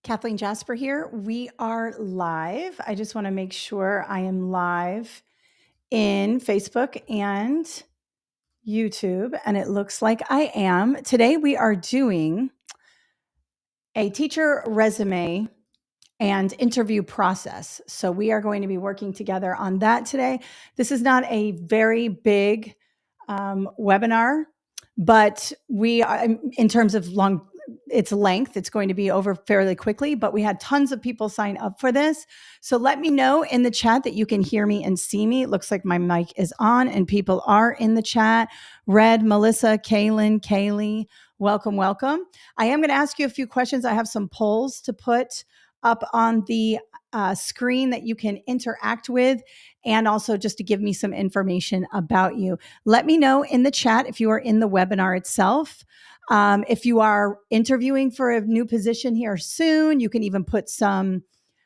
Kathleen Jasper here. We are live. I just want to make sure I am live in Facebook and YouTube, and it looks like I am. Today we are doing a teacher resume and interview process. So we are going to be working together on that today. This is not a very big webinar, but we are, in terms of its length, it's going to be over fairly quickly, but we had tons of people sign up for this. So let me know in the chat that you can hear me and see me. It looks like my mic is on and people are in the chat. Red, Melissa, Kaylin, Kaylee, welcome, welcome. I am going to ask you a few questions. I have some polls to put up on the screen that you can interact with, and also just to give me some information about you. Let me know in the chat if you are in the webinar itself. If you are interviewing for a new position here soon, you can even put some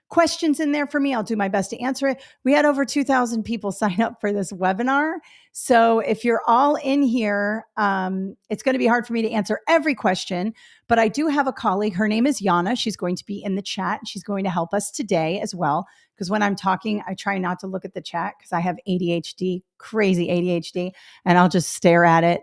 questions in there for me. I'll do my best to answer it. We had over 2,000 people sign up for this webinar. So if you're all in here, it's going to be hard for me to answer every question, but I do have a colleague. Her name is Yana. She's going to be in the chat. She's going to help us today as well. Because when I'm talking, I try not to look at the chat because I have ADHD, crazy ADHD, and I'll just stare at it.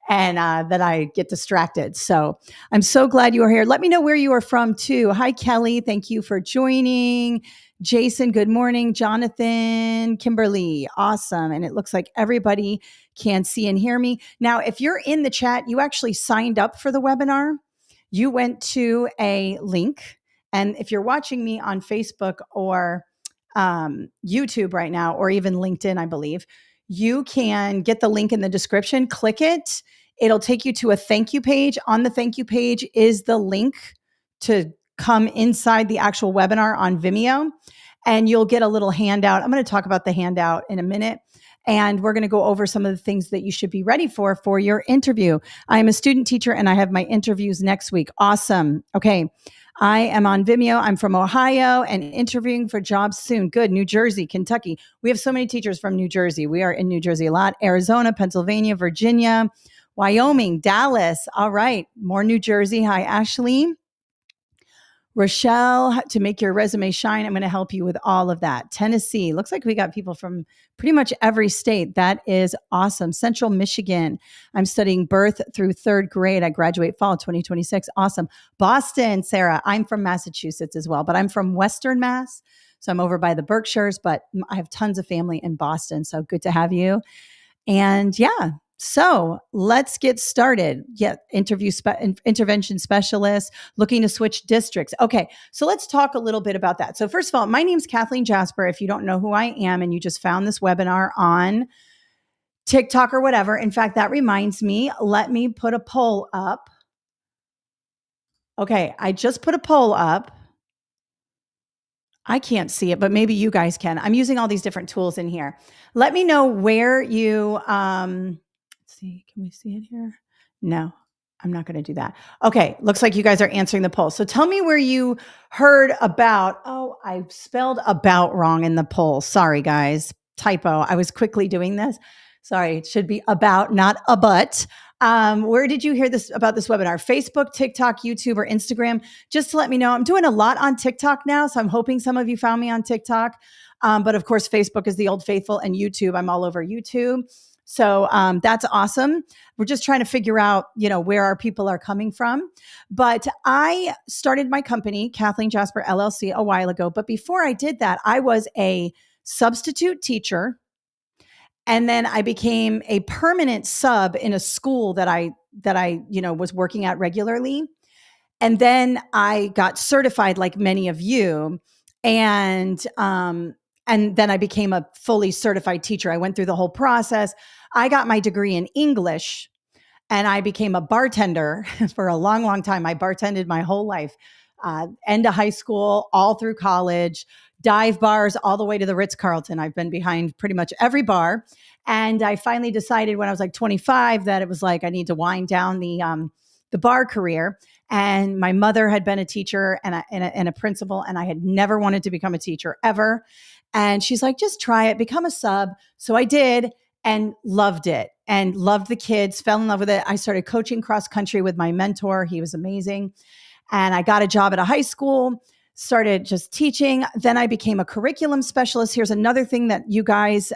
And then I get distracted. So I'm so glad you are here. Let me know where you are from too. Hi, Kelly. Thank you for joining. Jason, good morning. Jonathan, Kimberly, awesome. And it looks like everybody can see and hear me. Now, if you're in the chat, you actually signed up for the webinar. You went to a link. And if you're watching me on Facebook or YouTube right now, or even LinkedIn, I believe, you can get the link in the description, click it. It'll take you to a thank you page. On the thank you page is the link to come inside the actual webinar on Vimeo, and you'll get a little handout. I'm going to talk about the handout in a minute, and we're going to go over some of the things that you should be ready for your interview. I am a student teacher, and I have my interviews next week. Awesome. Okay. I am on Vimeo. I'm from Ohio and interviewing for jobs soon. Good. New Jersey, Kentucky. We have so many teachers from New Jersey. We are in New Jersey a lot. Arizona, Pennsylvania, Virginia, Wyoming, Dallas. All right. More New Jersey. Hi, Ashley. Rochelle, to make your resume shine, I'm going to help you with all of that. Tennessee, looks like we got people from pretty much every state. That is awesome. Central Michigan, I'm studying birth through third grade. I graduate fall 2026. Awesome. Boston, Sarah, I'm from Massachusetts as well, but I'm from Western Mass. So I'm over by the Berkshires, but I have tons of family in Boston. So good to have you. And yeah, so let's get started. Yeah, intervention specialist looking to switch districts. Okay, so let's talk a little bit about that. So first of all, my name's Kathleen Jasper. If you don't know who I am and you just found this webinar on TikTok or whatever, in fact, that reminds me, let me put a poll up. Okay, I just put a poll up. I can't see it, but maybe you guys can. I'm using all these different tools in here. Let me know where you, let's see, can we see it here? No, I'm not going to do that. Okay, looks like you guys are answering the poll. So tell me where you heard about, oh, I spelled about wrong in the poll. Sorry, guys, typo. I was quickly doing this. Sorry, it should be about, not a but. Where did you hear this about this webinar? Facebook, TikTok, YouTube, or Instagram? Just to let me know. I'm doing a lot on TikTok now, so I'm hoping some of you found me on TikTok. But of course, Facebook is the old faithful, and YouTube, I'm all over YouTube. So that's awesome. We're just trying to figure out, where our people are coming from. But I started my company, Kathleen Jasper LLC, a while ago. But before I did that, I was a substitute teacher. And then I became a permanent sub in a school that I was working at regularly. And then I got certified like many of you. And then I became a fully certified teacher. I went through the whole process. I got my degree in English and I became a bartender for a long, long time. I bartended my whole life, end of high school, all through college, dive bars, all the way to the Ritz-Carlton. I've been behind pretty much every bar. And I finally decided when I was like 25 that it was like, I need to wind down the bar career. And my mother had been a teacher and a principal, and I had never wanted to become a teacher ever. And she's like, just try it, become a sub. So I did and loved it and loved the kids, fell in love with it. I started coaching cross country with my mentor. He was amazing. and I got a job at a high school, started just teaching. Then I became a curriculum specialist. Here's another thing that you guys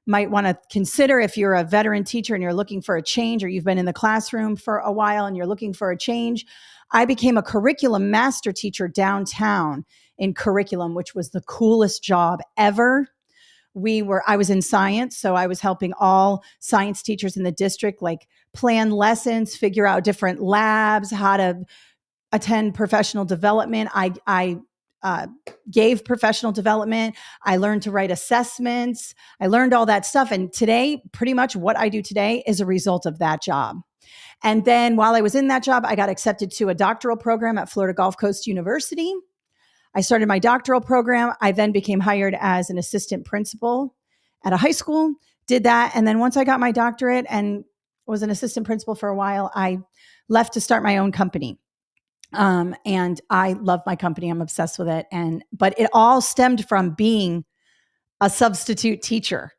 might want to consider if you're a veteran teacher and you're looking for a change, or you've been in the classroom for a while and you're looking for a change. I became a curriculum master teacher downtown in curriculum, which was the coolest job ever. I was in science, so I was helping all science teachers in the district like plan lessons, figure out different labs, how to attend professional development. I gave professional development. I learned to write assessments. I learned all that stuff. And today, pretty much what I do today is a result of that job. And then while I was in that job, I got accepted to a doctoral program at Florida Gulf Coast University. I started my doctoral program. I then became hired as an assistant principal at a high school, did that. And then once I got my doctorate and was an assistant principal for a while, I left to start my own company. And I love my company. I'm obsessed with it. But it all stemmed from being a substitute teacher.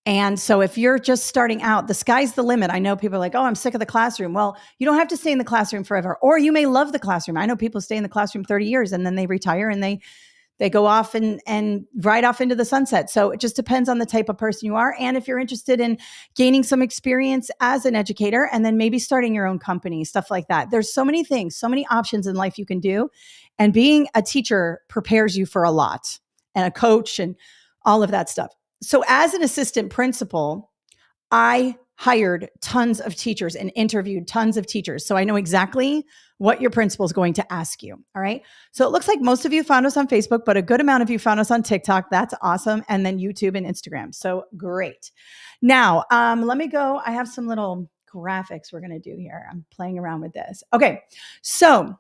And so if you're just starting out, the sky's the limit. I know people are like, oh, I'm sick of the classroom. Well, you don't have to stay in the classroom forever, or you may love the classroom. I know people stay in the classroom 30 years and then they retire and they go off and ride off into the sunset. So it just depends on the type of person you are. And if you're interested in gaining some experience as an educator and then maybe starting your own company, stuff like that. There's so many things, so many options in life you can do. And being a teacher prepares you for a lot, and a coach and all of that stuff. So as an assistant principal, I hired tons of teachers and interviewed tons of teachers. So I know exactly what your principal is going to ask you. All right. So it looks like most of you found us on Facebook, but a good amount of you found us on TikTok. That's awesome. And then YouTube and Instagram. So great. Now, let me go. I have some little graphics we're going to do here. I'm playing around with this. Okay. So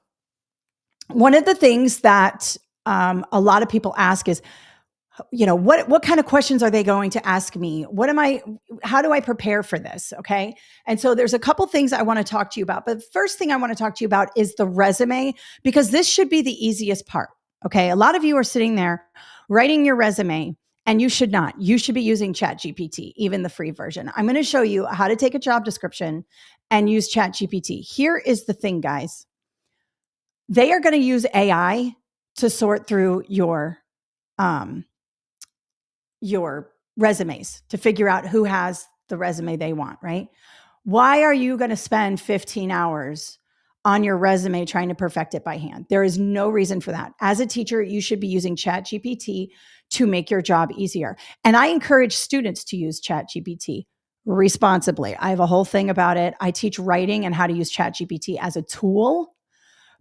one of the things that a lot of people ask is, what kind of questions are they going to ask me? How do I prepare for this? Okay. And so there's a couple things I want to talk to you about. But the first thing I want to talk to you about is the resume, because this should be the easiest part. Okay. A lot of you are sitting there writing your resume, and you should not. You should be using ChatGPT, even the free version. I'm going to show you how to take a job description and use ChatGPT. Here is the thing, guys. They are going to use AI to sort through your resumes to figure out who has the resume they want, right? Why are you going to spend 15 hours on your resume trying to perfect it by hand? There is no reason for that. As a teacher, you should be using ChatGPT to make your job easier. And I encourage students to use ChatGPT responsibly. I have a whole thing about it. I teach writing and how to use ChatGPT as a tool.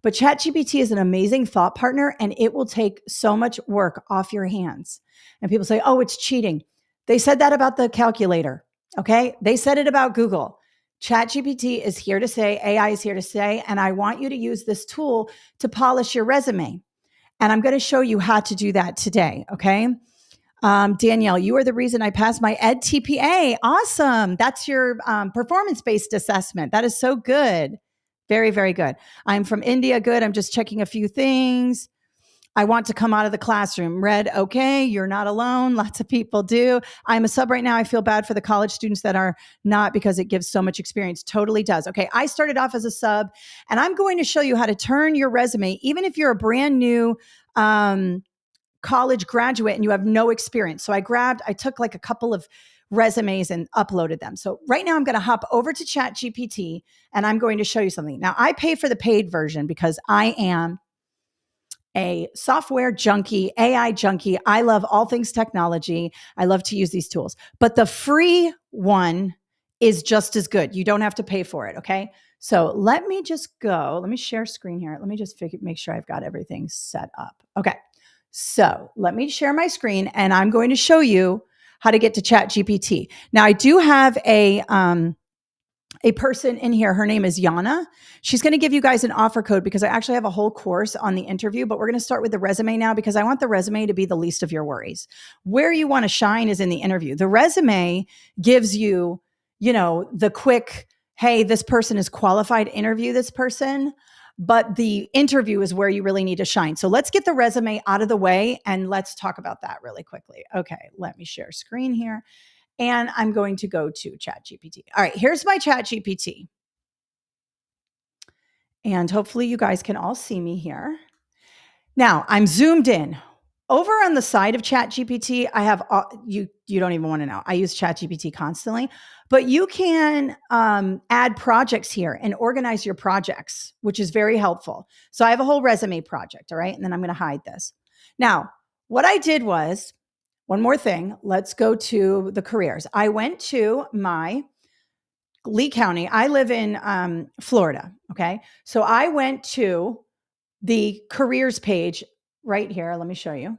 But ChatGPT is an amazing thought partner, and it will take so much work off your hands. And people say, oh, it's cheating. They said that about the calculator. Okay. They said it about Google. ChatGPT is here to stay. AI is here to stay. And I want you to use this tool to polish your resume. And I'm going to show you how to do that today. Okay. Danielle, you are the reason I passed my Ed TPA. Awesome. That's your performance-based assessment. That is so good. Very, very good. I'm from India. Good. I'm just checking a few things. I want to come out of the classroom. Red, okay, you're not alone. Lots of people do. I'm a sub right now. I feel bad for the college students that are not, because it gives so much experience. Totally does. Okay, I started off as a sub, and I'm going to show you how to turn your resume, even if you're a brand new college graduate and you have no experience. So I took like a couple of resumes and uploaded them. So right now I'm going to hop over to ChatGPT and I'm going to show you something. Now I pay for the paid version because I am a software junkie, AI junkie. I love all things technology. I love to use these tools, but the free one is just as good. You don't have to pay for it. Okay. So let me just go. Let me share screen here. Let me just make sure I've got everything set up. Okay. So let me share my screen and I'm going to show you how to get to ChatGPT. Now I do have a person in here. Her name is Yana. She's going to give you guys an offer code because I actually have a whole course on the interview, but we're going to start with the resume now because I want the resume to be the least of your worries. Where you want to shine is in the interview. The resume gives you, the quick, hey, this person is qualified, interview this person. But the interview is where you really need to shine. So let's get the resume out of the way and let's talk about that really quickly. Okay, let me share screen here. And I'm going to go to ChatGPT. All right, here's my ChatGPT. And hopefully you guys can all see me here. Now I'm zoomed in. Over on the side of ChatGPT, I have you don't even want to know. I use ChatGPT constantly, but you can add projects here and organize your projects, which is very helpful. So I have a whole resume project, all right? And then I'm going to hide this. Now, what I did was one more thing. Let's go to the careers. I went to my Lee County. I live in Florida, okay? So I went to the careers page right here. Let me show you.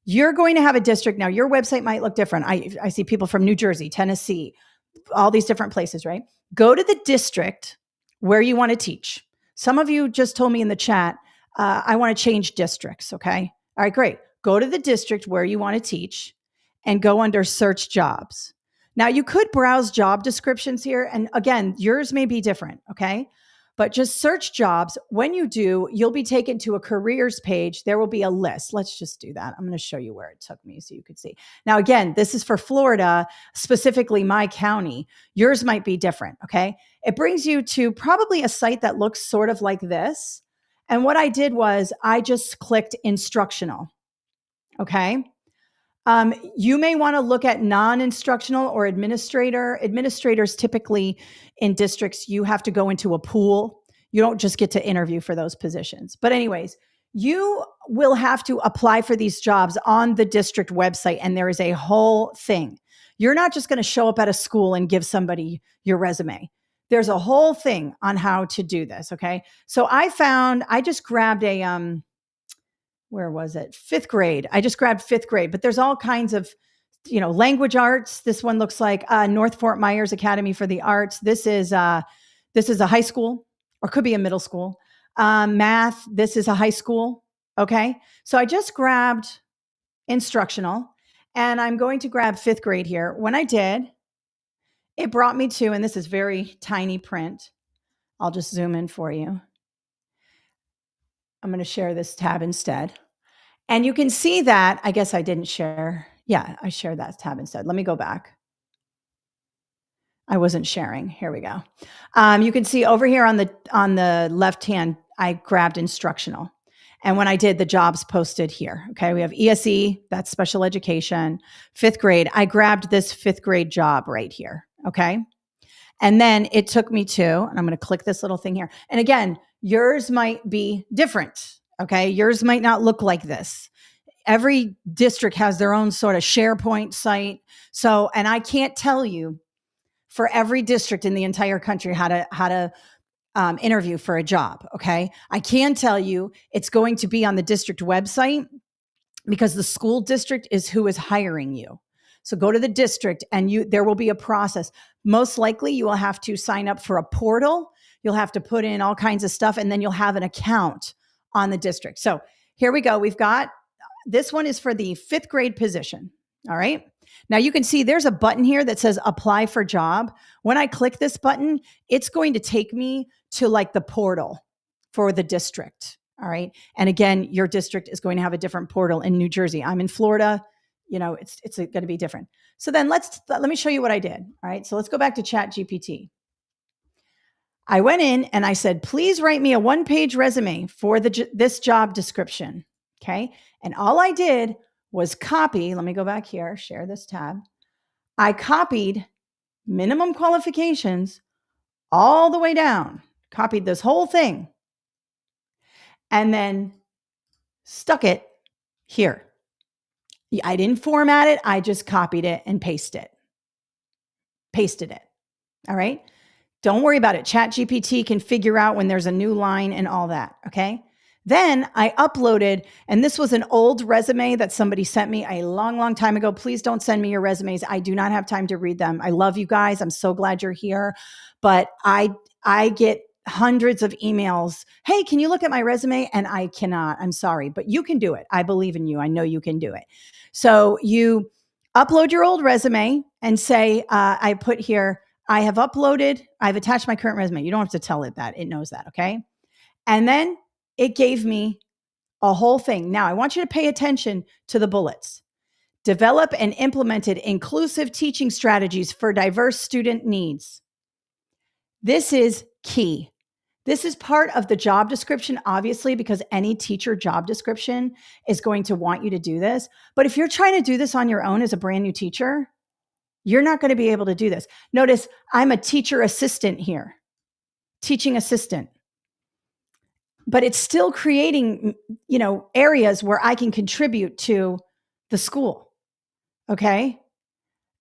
You're going to have a district. Now, your website might look different. I see people from New Jersey, Tennessee, all these different places, right? Go to the district where you want to teach. Some of you just told me in the chat, I want to change districts. Okay. All right, great. Go to the district where you want to teach and go under search jobs. Now, you could browse job descriptions here. And again, yours may be different. Okay. But just search jobs. When you do, you'll be taken to a careers page. There will be a list. Let's just do that. I'm going to show you where it took me so you could see. Now, again, this is for Florida, specifically my county. Yours might be different, okay? It brings you to probably a site that looks sort of like this. And what I did was I just clicked instructional, okay? You may want to look at non-instructional or administrator. Administrators typically in districts, you have to go into a pool. You don't just get to interview for those positions. But anyways, you will have to apply for these jobs on the district website, and there is a whole thing. You're not just going to show up at a school and give somebody your resume. There's a whole thing on how to do this, okay? So I just grabbed a where was it? 5th grade. I just grabbed 5th grade, but there's all kinds of, language arts. This one looks like North Fort Myers Academy for the Arts. This is a high school or could be a middle school. Math. This is a high school. Okay. So I just grabbed instructional and I'm going to grab 5th grade here. When I did, it brought me to, and this is very tiny print. I'll just zoom in for you. I'm going to share this tab instead. And you can see that, I guess I didn't share. Yeah, I shared that tab instead. Let me go back. I wasn't sharing. Here we go. You can see over here on the left hand, I grabbed instructional. And when I did, the jobs posted here. Okay, we have ESE, that's special education, 5th grade. I grabbed this 5th grade job right here. Okay. And then it took me to, and I'm going to click this little thing here. And again, yours might be different. Okay. Yours might not look like this. Every district has their own sort of SharePoint site. So, and I can't tell you for every district in the entire country how to interview for a job. Okay. I can tell you it's going to be on the district website because the school district is who is hiring you. So go to the district and there will be a process. Most likely you will have to sign up for a portal. You'll have to put in all kinds of stuff and then you'll have an account on the district. So here we go. We've got, this one is for the 5th grade position. All right. Now you can see there's a button here that says apply for job. When I click this button, it's going to take me to like the portal for the district. All right. And again, your district is going to have a different portal in New Jersey. I'm in Florida. It's going to be different. So then let me show you what I did. All right. So let's go back to ChatGPT. I went in and I said, please write me a 1-page resume for this job description. Okay. And all I did was copy. Let me go back here, share this tab. I copied minimum qualifications all the way down, copied this whole thing, and then stuck it here. I didn't format it. I just copied it and pasted it. All right. Don't worry about it. ChatGPT can figure out when there's a new line and all that. Okay. Then I uploaded, and this was an old resume that somebody sent me a long, long time ago. Please don't send me your resumes. I do not have time to read them. I love you guys. I'm so glad you're here. But I get hundreds of emails. Hey, can you look at my resume? And I cannot. I'm sorry, but you can do it. I believe in you. I know you can do it. So you upload your old resume and say, I put here, I've attached my current resume. You don't have to tell it that. It knows that. Okay. And then it gave me a whole thing. Now I want you to pay attention to the bullets. Develop and implemented inclusive teaching strategies for diverse student needs. This is key. This is part of the job description, obviously, because any teacher job description is going to want you to do this. But if you're trying to do this on your own as a brand new teacher, you're not going to be able to do this. Notice I'm a teacher assistant here, teaching assistant. But it's still creating, areas where I can contribute to the school. Okay?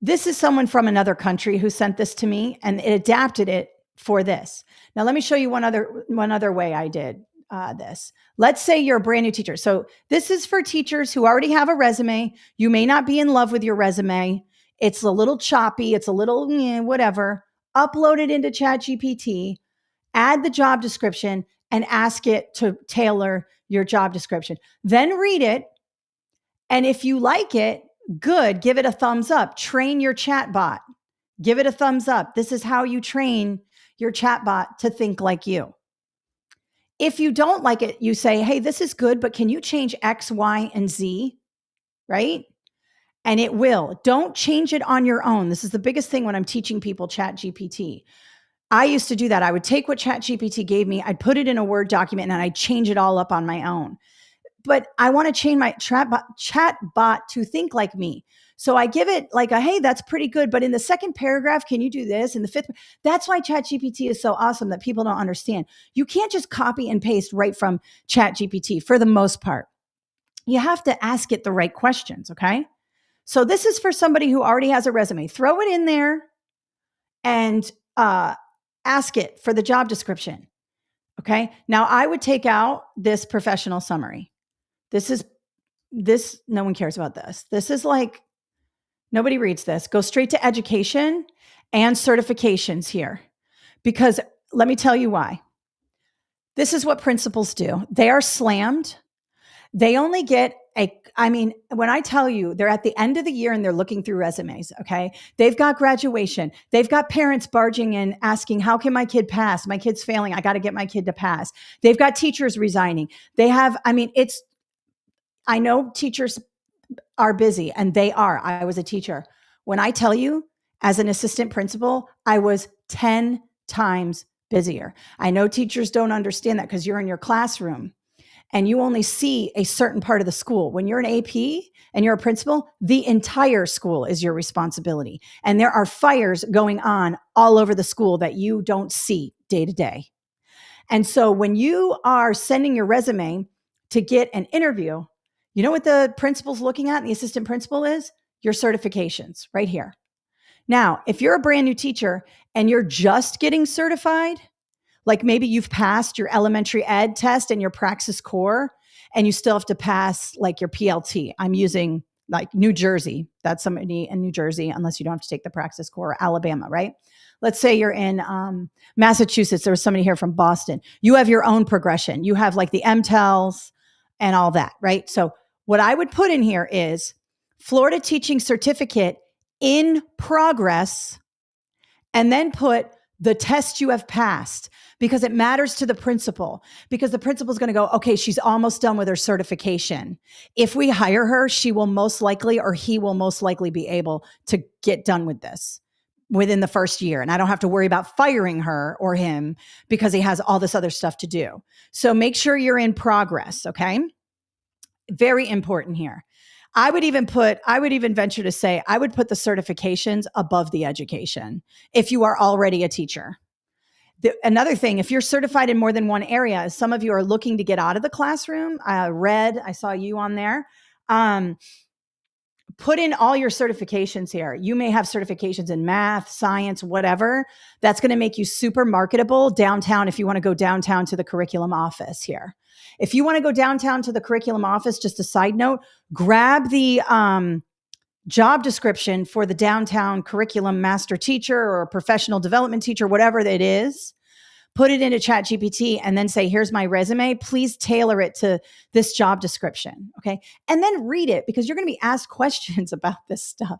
This is someone from another country who sent this to me, and it adapted it for this. Now, let me show you one other way I did this. Let's say you're a brand new teacher. So this is for teachers who already have a resume. You may not be in love with your resume. It's a little choppy. It's a little whatever. Upload it into ChatGPT, add the job description, and ask it to tailor your job description. Then read it. And if you like it, good, give it a thumbs up. Train your chatbot. Give it a thumbs up. This is how you train your chatbot to think like you. If you don't like it, you say, hey, this is good, but can you change X, Y, and Z? Right? And it will. Don't change it on your own. This is the biggest thing when I'm teaching people ChatGPT. I used to do that. I would take what ChatGPT gave me, I'd put it in a Word document, and I'd change it all up on my own. But I want to change my chatbot to think like me. So I give it like hey, that's pretty good. But in the second paragraph, can you do this? In the fifth, that's why ChatGPT is so awesome that people don't understand. You can't just copy and paste right from ChatGPT for the most part. You have to ask it the right questions, okay? So this is for somebody who already has a resume. Throw it in there and ask it for the job description, okay? Now I would take out this professional summary. No one cares about this. This is like, nobody reads this. Go straight to education and certifications here. Because let me tell you why. This is what principals do. They are slammed. They only get when I tell you they're at the end of the year and they're looking through resumes, okay? They've got graduation. They've got parents barging in asking, how can my kid pass? My kid's failing. I got to get my kid to pass. They've got teachers resigning. I know teachers are busy, and they are. I was a teacher. When I tell you, as an assistant principal, I was 10 times busier. I know teachers don't understand that because you're in your classroom and you only see a certain part of the school. When you're an AP and you're a principal, the entire school is your responsibility. And there are fires going on all over the school that you don't see day to day. And so when you are sending your resume to get an interview, you know what the principal's looking at and the assistant principal is? Your certifications right here. Now, if you're a brand new teacher and you're just getting certified, like maybe you've passed your elementary ed test and your Praxis core, and you still have to pass like your PLT. I'm using like New Jersey. That's somebody in New Jersey, unless you don't have to take the Praxis core, or Alabama, right? Let's say you're in Massachusetts. There was somebody here from Boston. You have your own progression. You have like the MTELs and all that, right? So what I would put in here is Florida Teaching Certificate in progress, and then put the test you have passed, because it matters to the principal, because the principal is going to go, okay, she's almost done with her certification. If we hire her, she will most likely, or he will most likely be able to get done with this within the first year. And I don't have to worry about firing her or him because he has all this other stuff to do. So make sure you're in progress. Okay. Very important here. I would even venture to say, I would put the certifications above the education if you are already a teacher. Another thing, if you're certified in more than one area, some of you are looking to get out of the classroom. I saw you on there. Put in all your certifications here. You may have certifications in math, science, whatever. That's going to make you super marketable downtown if you want to go downtown to the curriculum office here. If you want to go downtown to the curriculum office, just a side note, grab the job description for the downtown curriculum master teacher or professional development teacher, whatever it is. Put it into ChatGPT and then say, here's my resume. Please tailor it to this job description. Okay. And then read it, because you're going to be asked questions about this stuff.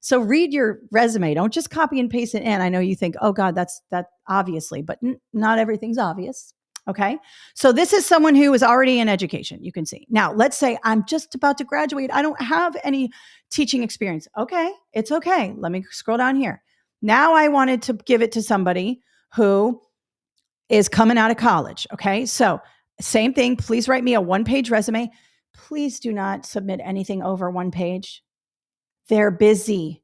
So read your resume. Don't just copy and paste it in. I know you think, oh God, that obviously, but not everything's obvious. Okay. So this is someone who is already in education. You can see. Now, let's say I'm just about to graduate. I don't have any teaching experience. Okay. It's okay. Let me scroll down here. Now I wanted to give it to somebody who is coming out of college. Okay. So, same thing. Please write me a 1-page resume. Please do not submit anything over 1 page. They're busy.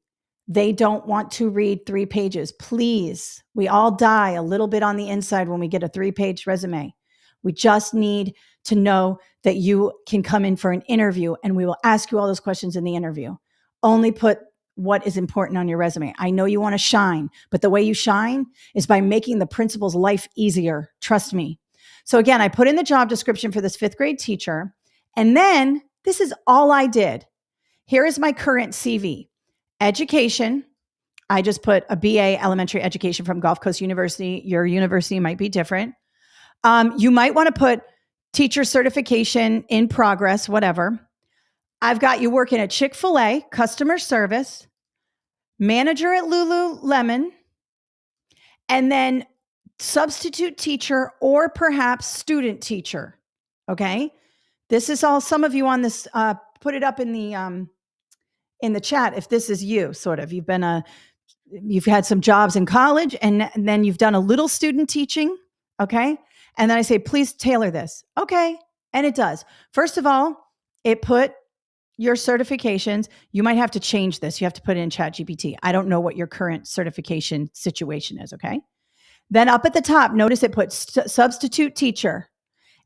They don't want to read 3 pages. Please. We all die a little bit on the inside when we get a 3-page resume. We just need to know that you can come in for an interview, and we will ask you all those questions in the interview. Only put what is important on your resume. I know you want to shine, but the way you shine is by making the principal's life easier. Trust me. So again, I put in the job description for this 5th grade teacher, and then this is all I did. Here is my current CV. Education. I just put a BA elementary education from Gulf Coast University. Your university might be different. You might want to put teacher certification in progress, whatever. I've got you working at Chick-fil-A, customer service, manager at Lululemon, and then substitute teacher or perhaps student teacher. Okay. This is all, some of you on this, put it up in the chat if this is you, sort of. You've had some jobs in college, and then you've done a little student teaching. Okay. And then I say, please tailor this. Okay. And it does. First of all, it put your certifications. You might have to change this. You have to put it in ChatGPT. I don't know what your current certification situation is. Okay. Then up at the top, notice it put substitute teacher.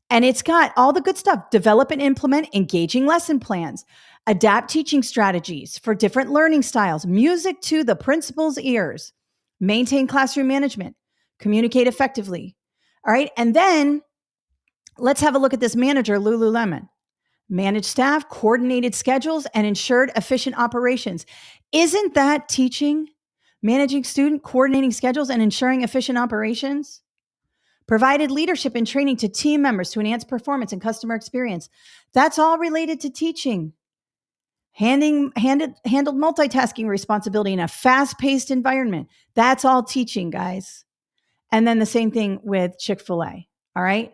And it's got all the good stuff. Develop and implement engaging lesson plans. Adapt teaching strategies for different learning styles. Music to the principal's ears. Maintain classroom management. Communicate effectively. All right. And then let's have a look at this manager, Lululemon. Manage staff, coordinated schedules, and ensured efficient operations. Isn't that teaching? Managing student, coordinating schedules, and ensuring efficient operations? Provided leadership and training to team members to enhance performance and customer experience. That's all related to teaching. Handled multitasking responsibility in a fast-paced environment. That's all teaching, guys. And then the same thing with Chick-fil-A. All right.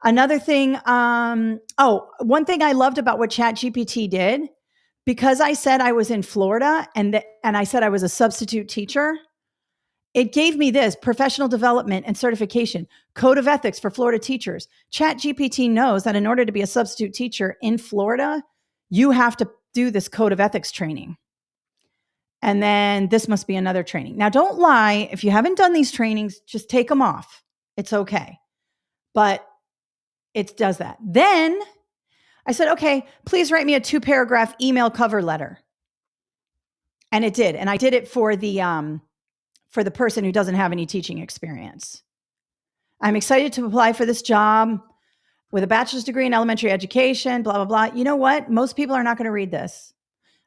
Another thing, one thing I loved about what ChatGPT did, because I said I was in Florida and I said I was a substitute teacher, it gave me this: professional development and certification, code of ethics for Florida teachers. ChatGPT knows that in order to be a substitute teacher in Florida, you have to do this code of ethics training. And then this must be another training. Now, don't lie. If you haven't done these trainings, just take them off. It's okay. But it does that. Then I said, okay, please write me a 2-paragraph email cover letter. And it did. And I did it for the person who doesn't have any teaching experience. I'm excited to apply for this job with a bachelor's degree in elementary education, blah, blah, blah. You know what? Most people are not going to read this.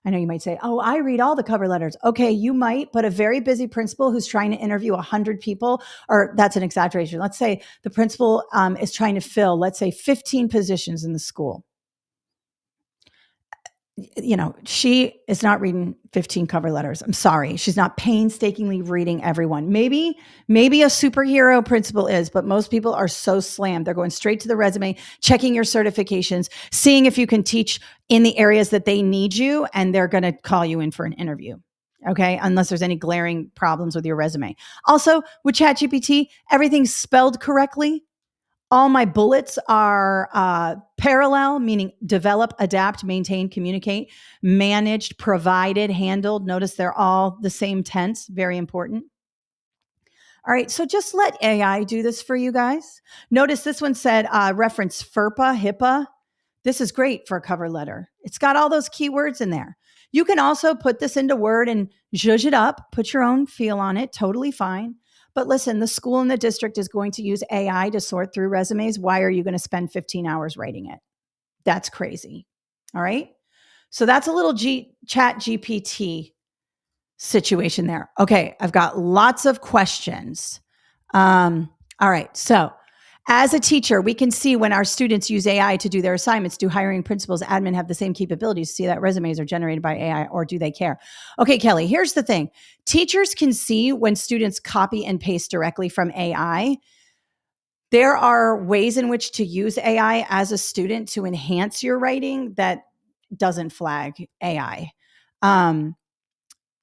I know you might say, oh, I read all the cover letters. Okay, you might, but a very busy principal who's trying to interview 100 people, or that's an exaggeration. Let's say the principal is trying to fill, let's say, 15 positions in the school. You know, she is not reading 15 cover letters. I'm sorry. She's not painstakingly reading everyone. Maybe a superhero principal is, but most people are so slammed. They're going straight to the resume, checking your certifications, seeing if you can teach in the areas that they need you, and they're going to call you in for an interview. Okay. Unless there's any glaring problems with your resume. Also, with ChatGPT, everything's spelled correctly. All my bullets are parallel, meaning develop, adapt, maintain, communicate, managed, provided, handled. Notice they're all the same tense. Very important. All right. So just let AI do this for you guys. Notice this one said reference FERPA, HIPAA. This is great for a cover letter. It's got all those keywords in there. You can also put this into Word and zhuzh it up, put your own feel on it. Totally fine. But listen, the school and the district is going to use AI to sort through resumes. Why are you going to spend 15 hours writing it? That's crazy. All right. So that's a little ChatGPT situation there. Okay. I've got lots of questions. All right. So as a teacher, we can see when our students use AI to do their assignments. Do hiring principals, admin have the same capabilities to see that resumes are generated by AI, or do they care? Okay, Kelly, here's the thing. Teachers can see when students copy and paste directly from AI. There are ways in which to use AI as a student to enhance your writing that doesn't flag AI.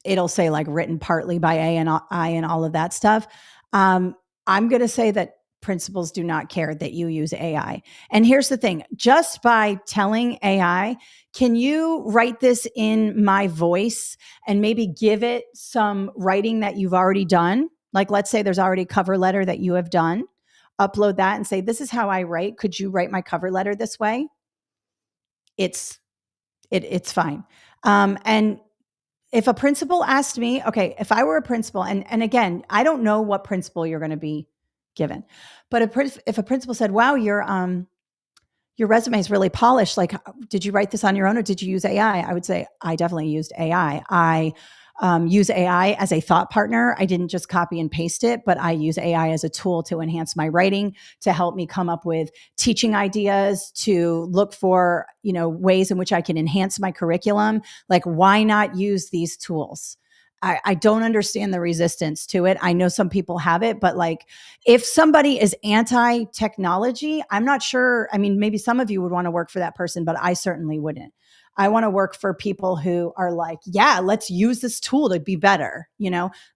It'll say like written partly by AI and all of that stuff. I'm going to say that principals do not care that you use AI. And here's the thing, just by telling AI, can you write this in my voice and maybe give it some writing that you've already done? Like, let's say there's already a cover letter that you have done. Upload that and say, this is how I write. Could you write my cover letter this way? It's fine. And if a principal asked me, okay, if I were a principal, and again, I don't know what principal you're going to be given, but if a principal said, wow, your resume is really polished, like, did you write this on your own or did you use AI? I would say, I definitely used AI. I use AI as a thought partner. I didn't just copy and paste it, but I use AI as a tool to enhance my writing, to help me come up with teaching ideas, to look for, ways in which I can enhance my curriculum. Like, why not use these tools? I don't understand the resistance to it. I know some people have it, but like, if somebody is anti-technology, I'm not sure. I mean, maybe some of you would want to work for that person, but I certainly wouldn't. I want to work for people who are like, yeah, let's use this tool to be better.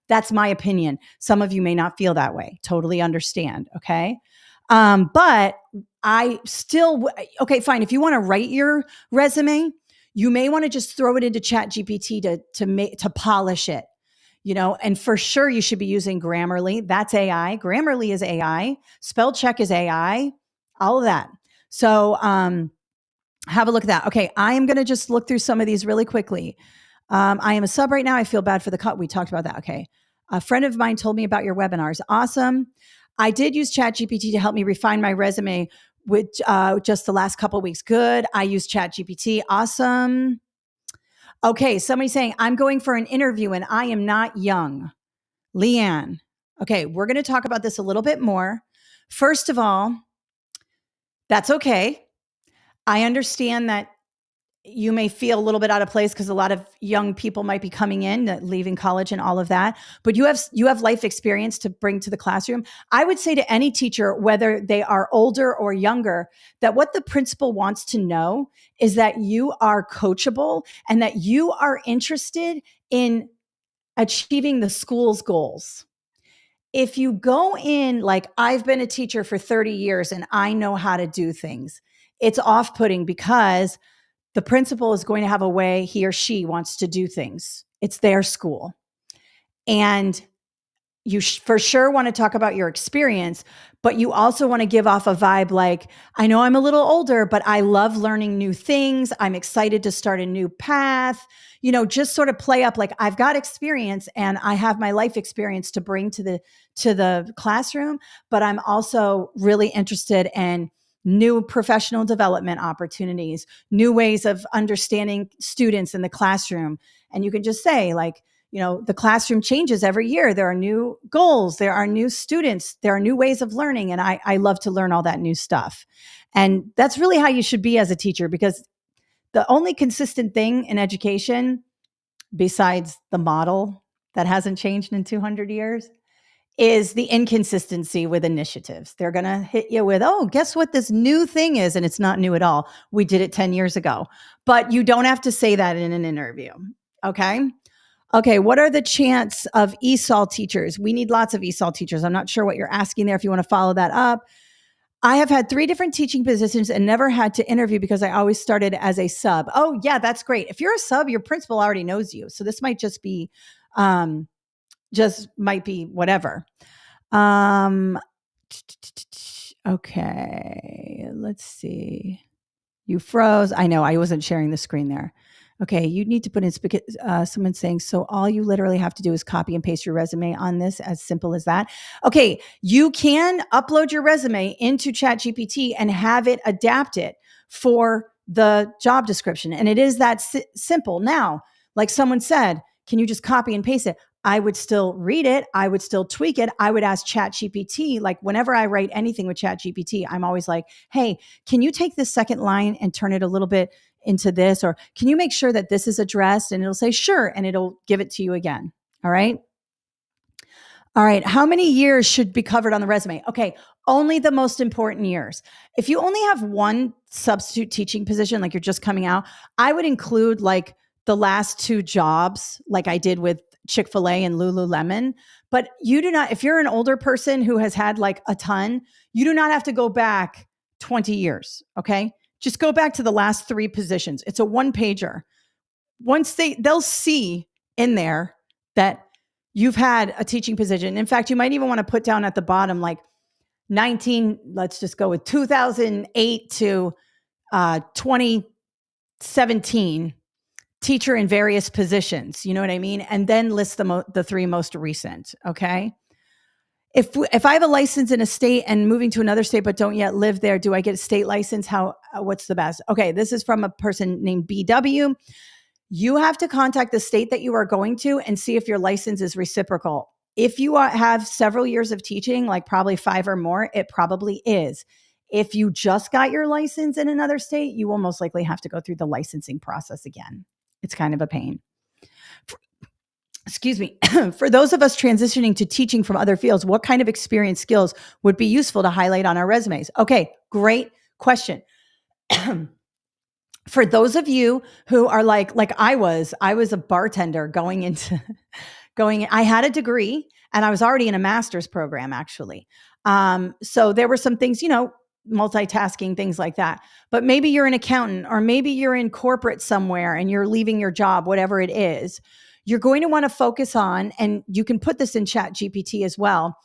That's my opinion. Some of you may not feel that way. Totally understand. Okay. But I still, okay, fine. If you want to write your resume, you may want to just throw it into ChatGPT to polish it, and for sure you should be using Grammarly. That's AI. Grammarly is AI. Spell check is AI, all of that. So, have a look at that. Okay. I am going to just look through some of these really quickly. I am a sub right now. I feel bad for the cut. We talked about that. Okay. A friend of mine told me about your webinars. Awesome. I did use ChatGPT to help me refine my resume with just the last couple of weeks. Good. I use ChatGPT. Awesome. Okay. Somebody's saying, I'm going for an interview and I am not young. Leanne. Okay. We're going to talk about this a little bit more. First of all, that's okay. I understand that you may feel a little bit out of place because a lot of young people might be coming in, leaving college and all of that, but you have life experience to bring to the classroom. I would say to any teacher, whether they are older or younger, that what the principal wants to know is that you are coachable and that you are interested in achieving the school's goals. If you go in like, I've been a teacher for 30 years and I know how to do things, it's off-putting because the principal is going to have a way he or she wants to do things. It's their school. And you for sure want to talk about your experience, but you also want to give off a vibe like, I know I'm a little older, but I love learning new things. I'm excited to start a new path. Just sort of play up like, I've got experience and I have my life experience to bring to the classroom, but I'm also really interested in new professional development opportunities, new ways of understanding students in the classroom. And you can just say like, the classroom changes every year. There are new goals. There are new students. There are new ways of learning. And I love to learn all that new stuff. And that's really how you should be as a teacher, because the only consistent thing in education, besides the model that hasn't changed in 200 years, is the inconsistency with initiatives. They're going to hit you with, oh, guess what this new thing is? And it's not new at all. We did it 10 years ago. But you don't have to say that in an interview. Okay. Okay. What are the chants of ESOL teachers? We need lots of ESOL teachers. I'm not sure what you're asking there. If you want to follow that up. I have had 3 different teaching positions and never had to interview because I always started as a sub. Oh yeah, that's great. If you're a sub, your principal already knows you. So this might just be, whatever. Okay, let's see. You froze. I know I wasn't sharing the screen there. Okay, you need to put in someone saying, so all you literally have to do is copy and paste your resume on this, as simple as that. Okay, you can upload your resume into ChatGPT and have it adapt it for the job description. And it is that simple. Now, like someone said, can you just copy and paste it? I would still read it. I would still tweak it. I would ask ChatGPT, like whenever I write anything with ChatGPT, I'm always like, hey, can you take this second line and turn it a little bit into this? Or can you make sure that this is addressed? And it'll say, sure. And it'll give it to you again. All right. All right. How many years should be covered on the resume? Okay. Only the most important years. If you only have one substitute teaching position, like you're just coming out, I would include like the last 2 jobs, like I did with Chick-fil-A and Lululemon, but you do not, if you're an older person who has had like a ton, you do not have to go back 20 years. Okay. Just go back to the last 3 positions. It's a 1-pager. Once they'll see in there that you've had a teaching position. In fact, you might even want to put down at the bottom, like let's just go with 2008 to 2017, teacher in various positions. You know what I mean? And then list the 3 most recent. Okay. If I have a license in a state and moving to another state but don't yet live there, do I get a state license? What's the best? Okay, this is from a person named BW. You have to contact the state that you are going to and see if your license is reciprocal. If you have several years of teaching, like probably 5 or more, it probably is. If you just got your license in another state, you will most likely have to go through the licensing process again. It's kind of a pain. Excuse me. For those of us transitioning to teaching from other fields, what kind of experience skills would be useful to highlight on our resumes? Okay, great question. For those of you who are like I was a bartender I had a degree and I was already in a master's program actually. So there were some things, multitasking, things like that. But maybe you're an accountant or maybe you're in corporate somewhere and you're leaving your job, whatever it is. You're going to want to focus on, and you can put this in ChatGPT as well,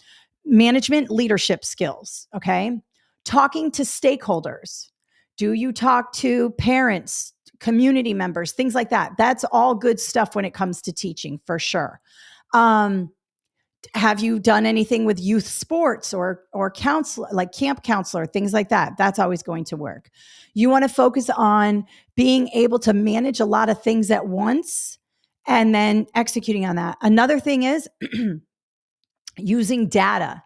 management leadership skills, okay? Talking to stakeholders. Do you talk to parents, community members, things like that? That's all good stuff when it comes to teaching, for sure. Have you done anything with youth sports or counselor, like camp counselor, things like that? That's always going to work. You want to focus on being able to manage a lot of things at once and then executing on that. Another thing is using data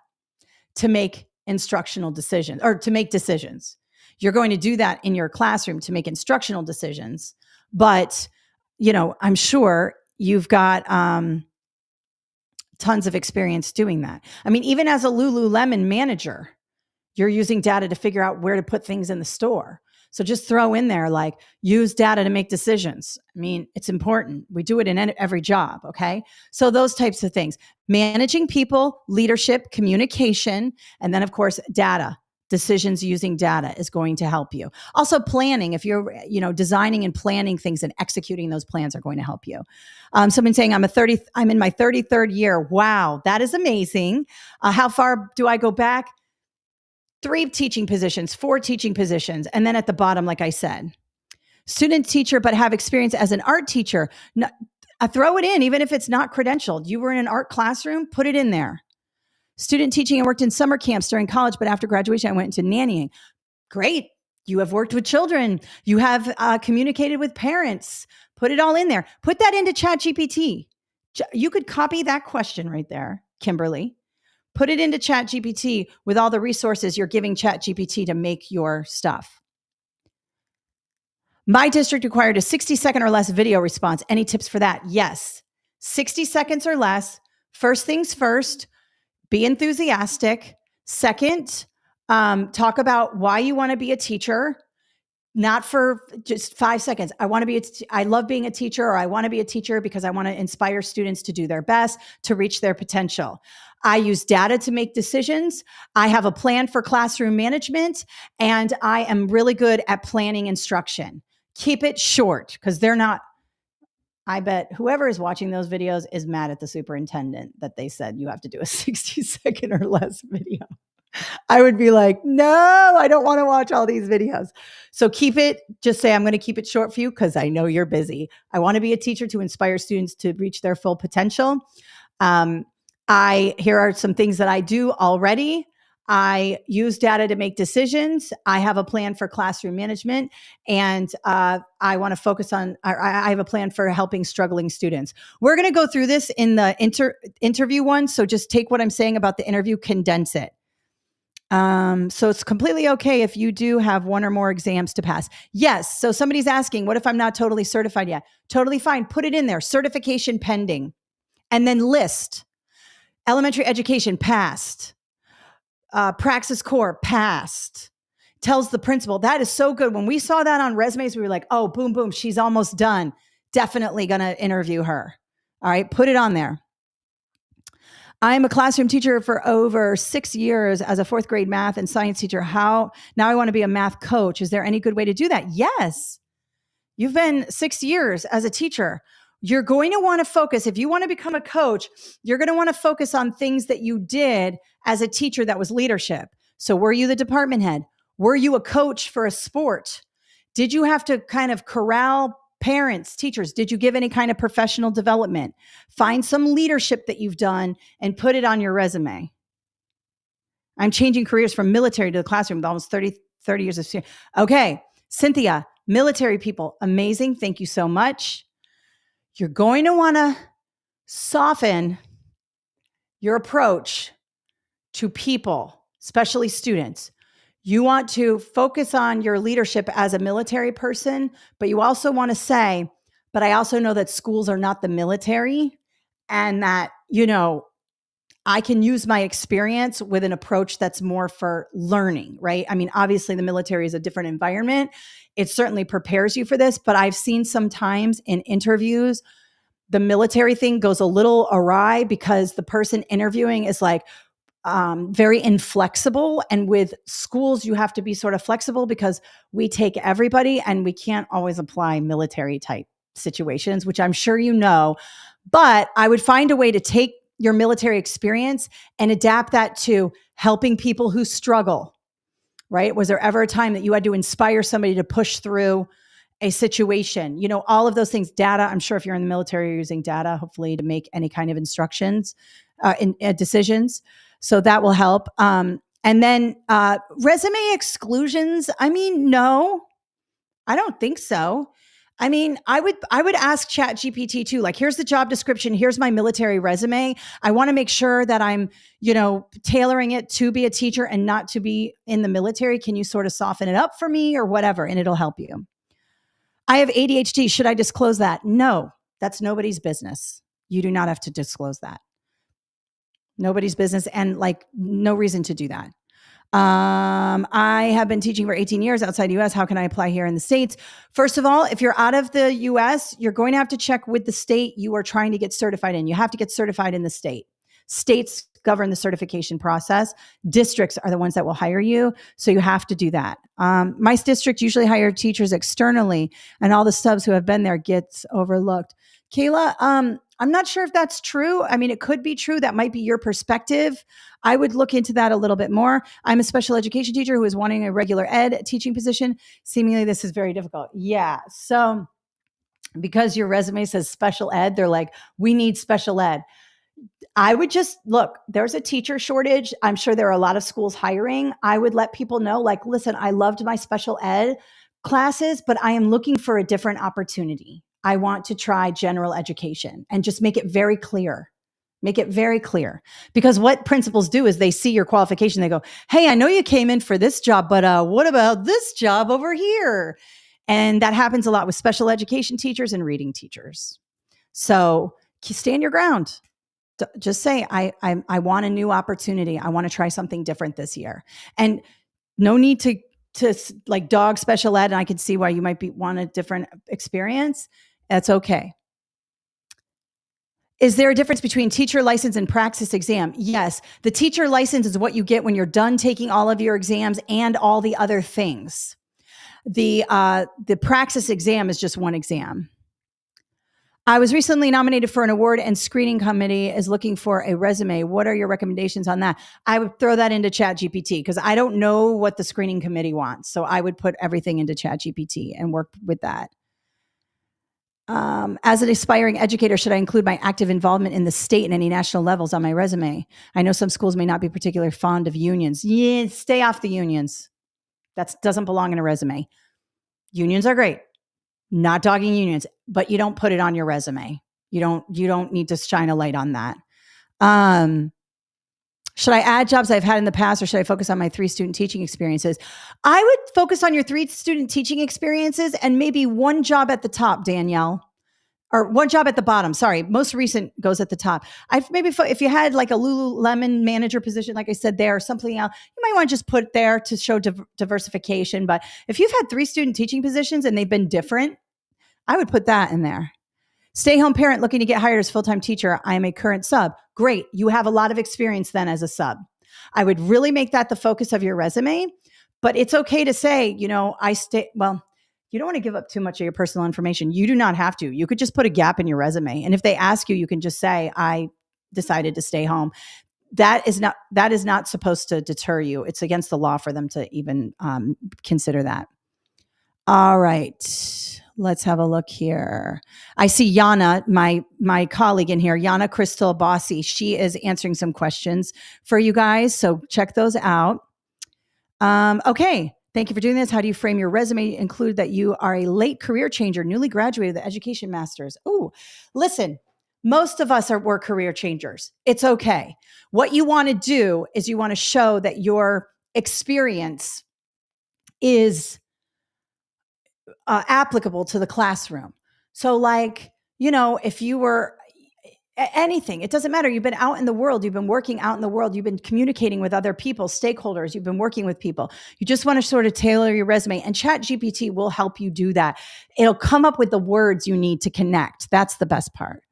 to make instructional decisions or to make decisions. You're going to do that in your classroom to make instructional decisions, but I'm sure you've got tons of experience doing that. I mean, even as a Lululemon manager, you're using data to figure out where to put things in the store. So just throw in there, like, use data to make decisions. I mean, it's important. We do it in every job, okay? So those types of things. Managing people, leadership, communication, and then, of course, data. Decisions using data is going to help you. Also planning, if you're, designing and planning things and executing those plans are going to help you. Someone saying I'm in my 33rd year. Wow, that is amazing. How far do I go back? 3 teaching positions, 4 teaching positions. And then at the bottom, like I said, student teacher, but have experience as an art teacher. No, throw it in, even if it's not credentialed. You were in an art classroom, put it in there. Student teaching and worked in summer camps during college, but after graduation, I went into nannying. Great. You have worked with children. You have communicated with parents. Put it all in there. Put that into ChatGPT. You could copy that question right there, Kimberly. Put it into ChatGPT with all the resources you're giving ChatGPT to make your stuff. My district required a 60-second or less video response. Any tips for that? Yes. 60 seconds or less. First things first, be enthusiastic. Second, talk about why you want to be a teacher, not for just 5 seconds. I love being a teacher, or I want to be a teacher because I want to inspire students to do their best, to reach their potential. I use data to make decisions. I have a plan for classroom management, and I am really good at planning instruction. Keep it short, because I bet whoever is watching those videos is mad at the superintendent that they said you have to do a 60-second or less video. I would be like, no, I don't want to watch all these videos. So just say, I'm going to keep it short for you because I know you're busy. I want to be a teacher to inspire students to reach their full potential. Here are some things that I do already. I use data to make decisions. I have a plan for classroom management, and I want to focus on, I have a plan for helping struggling students. We're going to go through this in the interview one. So just take what I'm saying about the interview, condense it. So it's completely okay if you do have 1 or more exams to pass. Yes. So somebody's asking, what if I'm not totally certified yet? Totally fine. Put it in there. Certification pending. And then list elementary education passed. Praxis Core passed. Tells the principal. That is so good. When we saw that on resumes, we were like, oh, boom, boom. She's almost done. Definitely going to interview her. All right, put it on there. I'm a classroom teacher for over 6 years as a fourth grade math and science teacher. Now I want to be a math coach. Is there any good way to do that? Yes. You've been 6 years as a teacher. You're going to want to focus. If you want to become a coach, you're going to want to focus on things that you did as a teacher that was leadership. So were you the department head? Were you a coach for a sport? Did you have to kind of corral parents, teachers? Did you give any kind of professional development? Find some leadership that you've done and put it on your resume. I'm changing careers from military to the classroom with almost 30 years of experience. Okay, Cynthia, military people, amazing. Thank you so much. You're going to want to soften your approach to people, especially students. You want to focus on your leadership as a military person, but you also want to say, but I also know that schools are not the military and that, I can use my experience with an approach that's more for learning, right? I mean, obviously the military is a different environment. It certainly prepares you for this, but I've seen sometimes in interviews, the military thing goes a little awry because the person interviewing is like very inflexible. And with schools, you have to be sort of flexible because we take everybody and we can't always apply military type situations, which I'm sure you know. But I would find a way to take your military experience and adapt that to helping people who struggle, right? Was there ever a time that you had to inspire somebody to push through a situation? All of those things, data. I'm sure if you're in the military, you're using data, hopefully to make any kind of instructions, in decisions. So that will help. And then resume exclusions. I mean, no, I don't think so. I mean, I would ask ChatGPT too, like, here's the job description. Here's my military resume. I want to make sure that I'm, tailoring it to be a teacher and not to be in the military. Can you sort of soften it up for me or whatever? And it'll help you. I have ADHD. Should I disclose that? No, that's nobody's business. You do not have to disclose that. Nobody's business, and no reason to do that. I have been teaching for 18 years outside the US. How can I apply here in the States? First of all, if you're out of the US, you're going to have to check with the state you are trying to get certified in. You have to get certified in the state. States govern the certification process. Districts are the ones that will hire you. So you have to do that. My district usually hire teachers externally, and all the subs who have been there gets overlooked. Kayla, I'm not sure if that's true. I mean, it could be true. That might be your perspective. I would look into that a little bit more. I'm a special education teacher who is wanting a regular ed teaching position. Seemingly, this is very difficult. Yeah. So because your resume says special ed, they're like, we need special ed. I would just look, there's a teacher shortage. I'm sure there are a lot of schools hiring. I would let people know, like, listen, I loved my special ed classes, but I am looking for a different opportunity. I want to try general education, and just make it very clear. Make it very clear, because what principals do is they see your qualification. They go, hey, I know you came in for this job, but what about this job over here? And that happens a lot with special education teachers and reading teachers. So stand your ground. Just say, I want a new opportunity. I want to try something different this year. And no need to like dog special ed. And I can see why you might want a different experience. That's okay. Is there a difference between teacher license and praxis exam? Yes. The teacher license is what you get when you're done taking all of your exams and all the other things. The praxis exam is just one exam. I was recently nominated for an award, and screening committee is looking for a resume. What are your recommendations on that? I would throw that into ChatGPT, because I don't know what the screening committee wants. So I would put everything into ChatGPT and work with that. As an aspiring educator, should I include my active involvement in the state and any national levels on my resume? I know some schools may not be particularly fond of unions. Yeah, stay off the unions. That doesn't belong in a resume. Unions are great. Not dogging unions, but you don't put it on your resume. You don't need to shine a light on that. Should I add jobs I've had in the past, or should I focus on my 3 student teaching experiences? I would focus on your 3 student teaching experiences and maybe 1 job at the top, Danielle, or 1 job at the bottom. Sorry, most recent goes at the top. If you had like a Lululemon manager position, like I said there, or something else, you might want to just put there to show diversification. But if you've had 3 student teaching positions and they've been different, I would put that in there. Stay-home parent looking to get hired as full-time teacher. I am a current sub. Great. You have a lot of experience then as a sub. I would really make that the focus of your resume, but it's okay to say, you don't want to give up too much of your personal information. You do not have to. You could just put a gap in your resume. And if they ask you, you can just say, I decided to stay home. That is not supposed to deter you. It's against the law for them to even consider that. All right. Let's have a look here. I see Yana, my colleague in here, Yana Crystal Bossy. She is answering some questions for you guys. So check those out. Okay. Thank you for doing this. How do you frame your resume? Include that you are a late career changer, newly graduated with an education master's. Oh, listen, most of us were career changers. It's okay. What you want to do is you want to show that your experience is applicable to the classroom. So if you were anything, it doesn't matter. You've been out in the world. You've been working out in the world. You've been communicating with other people, stakeholders. You've been working with people. You just want to sort of tailor your resume, and ChatGPT will help you do that. It'll come up with the words you need to connect. That's the best part.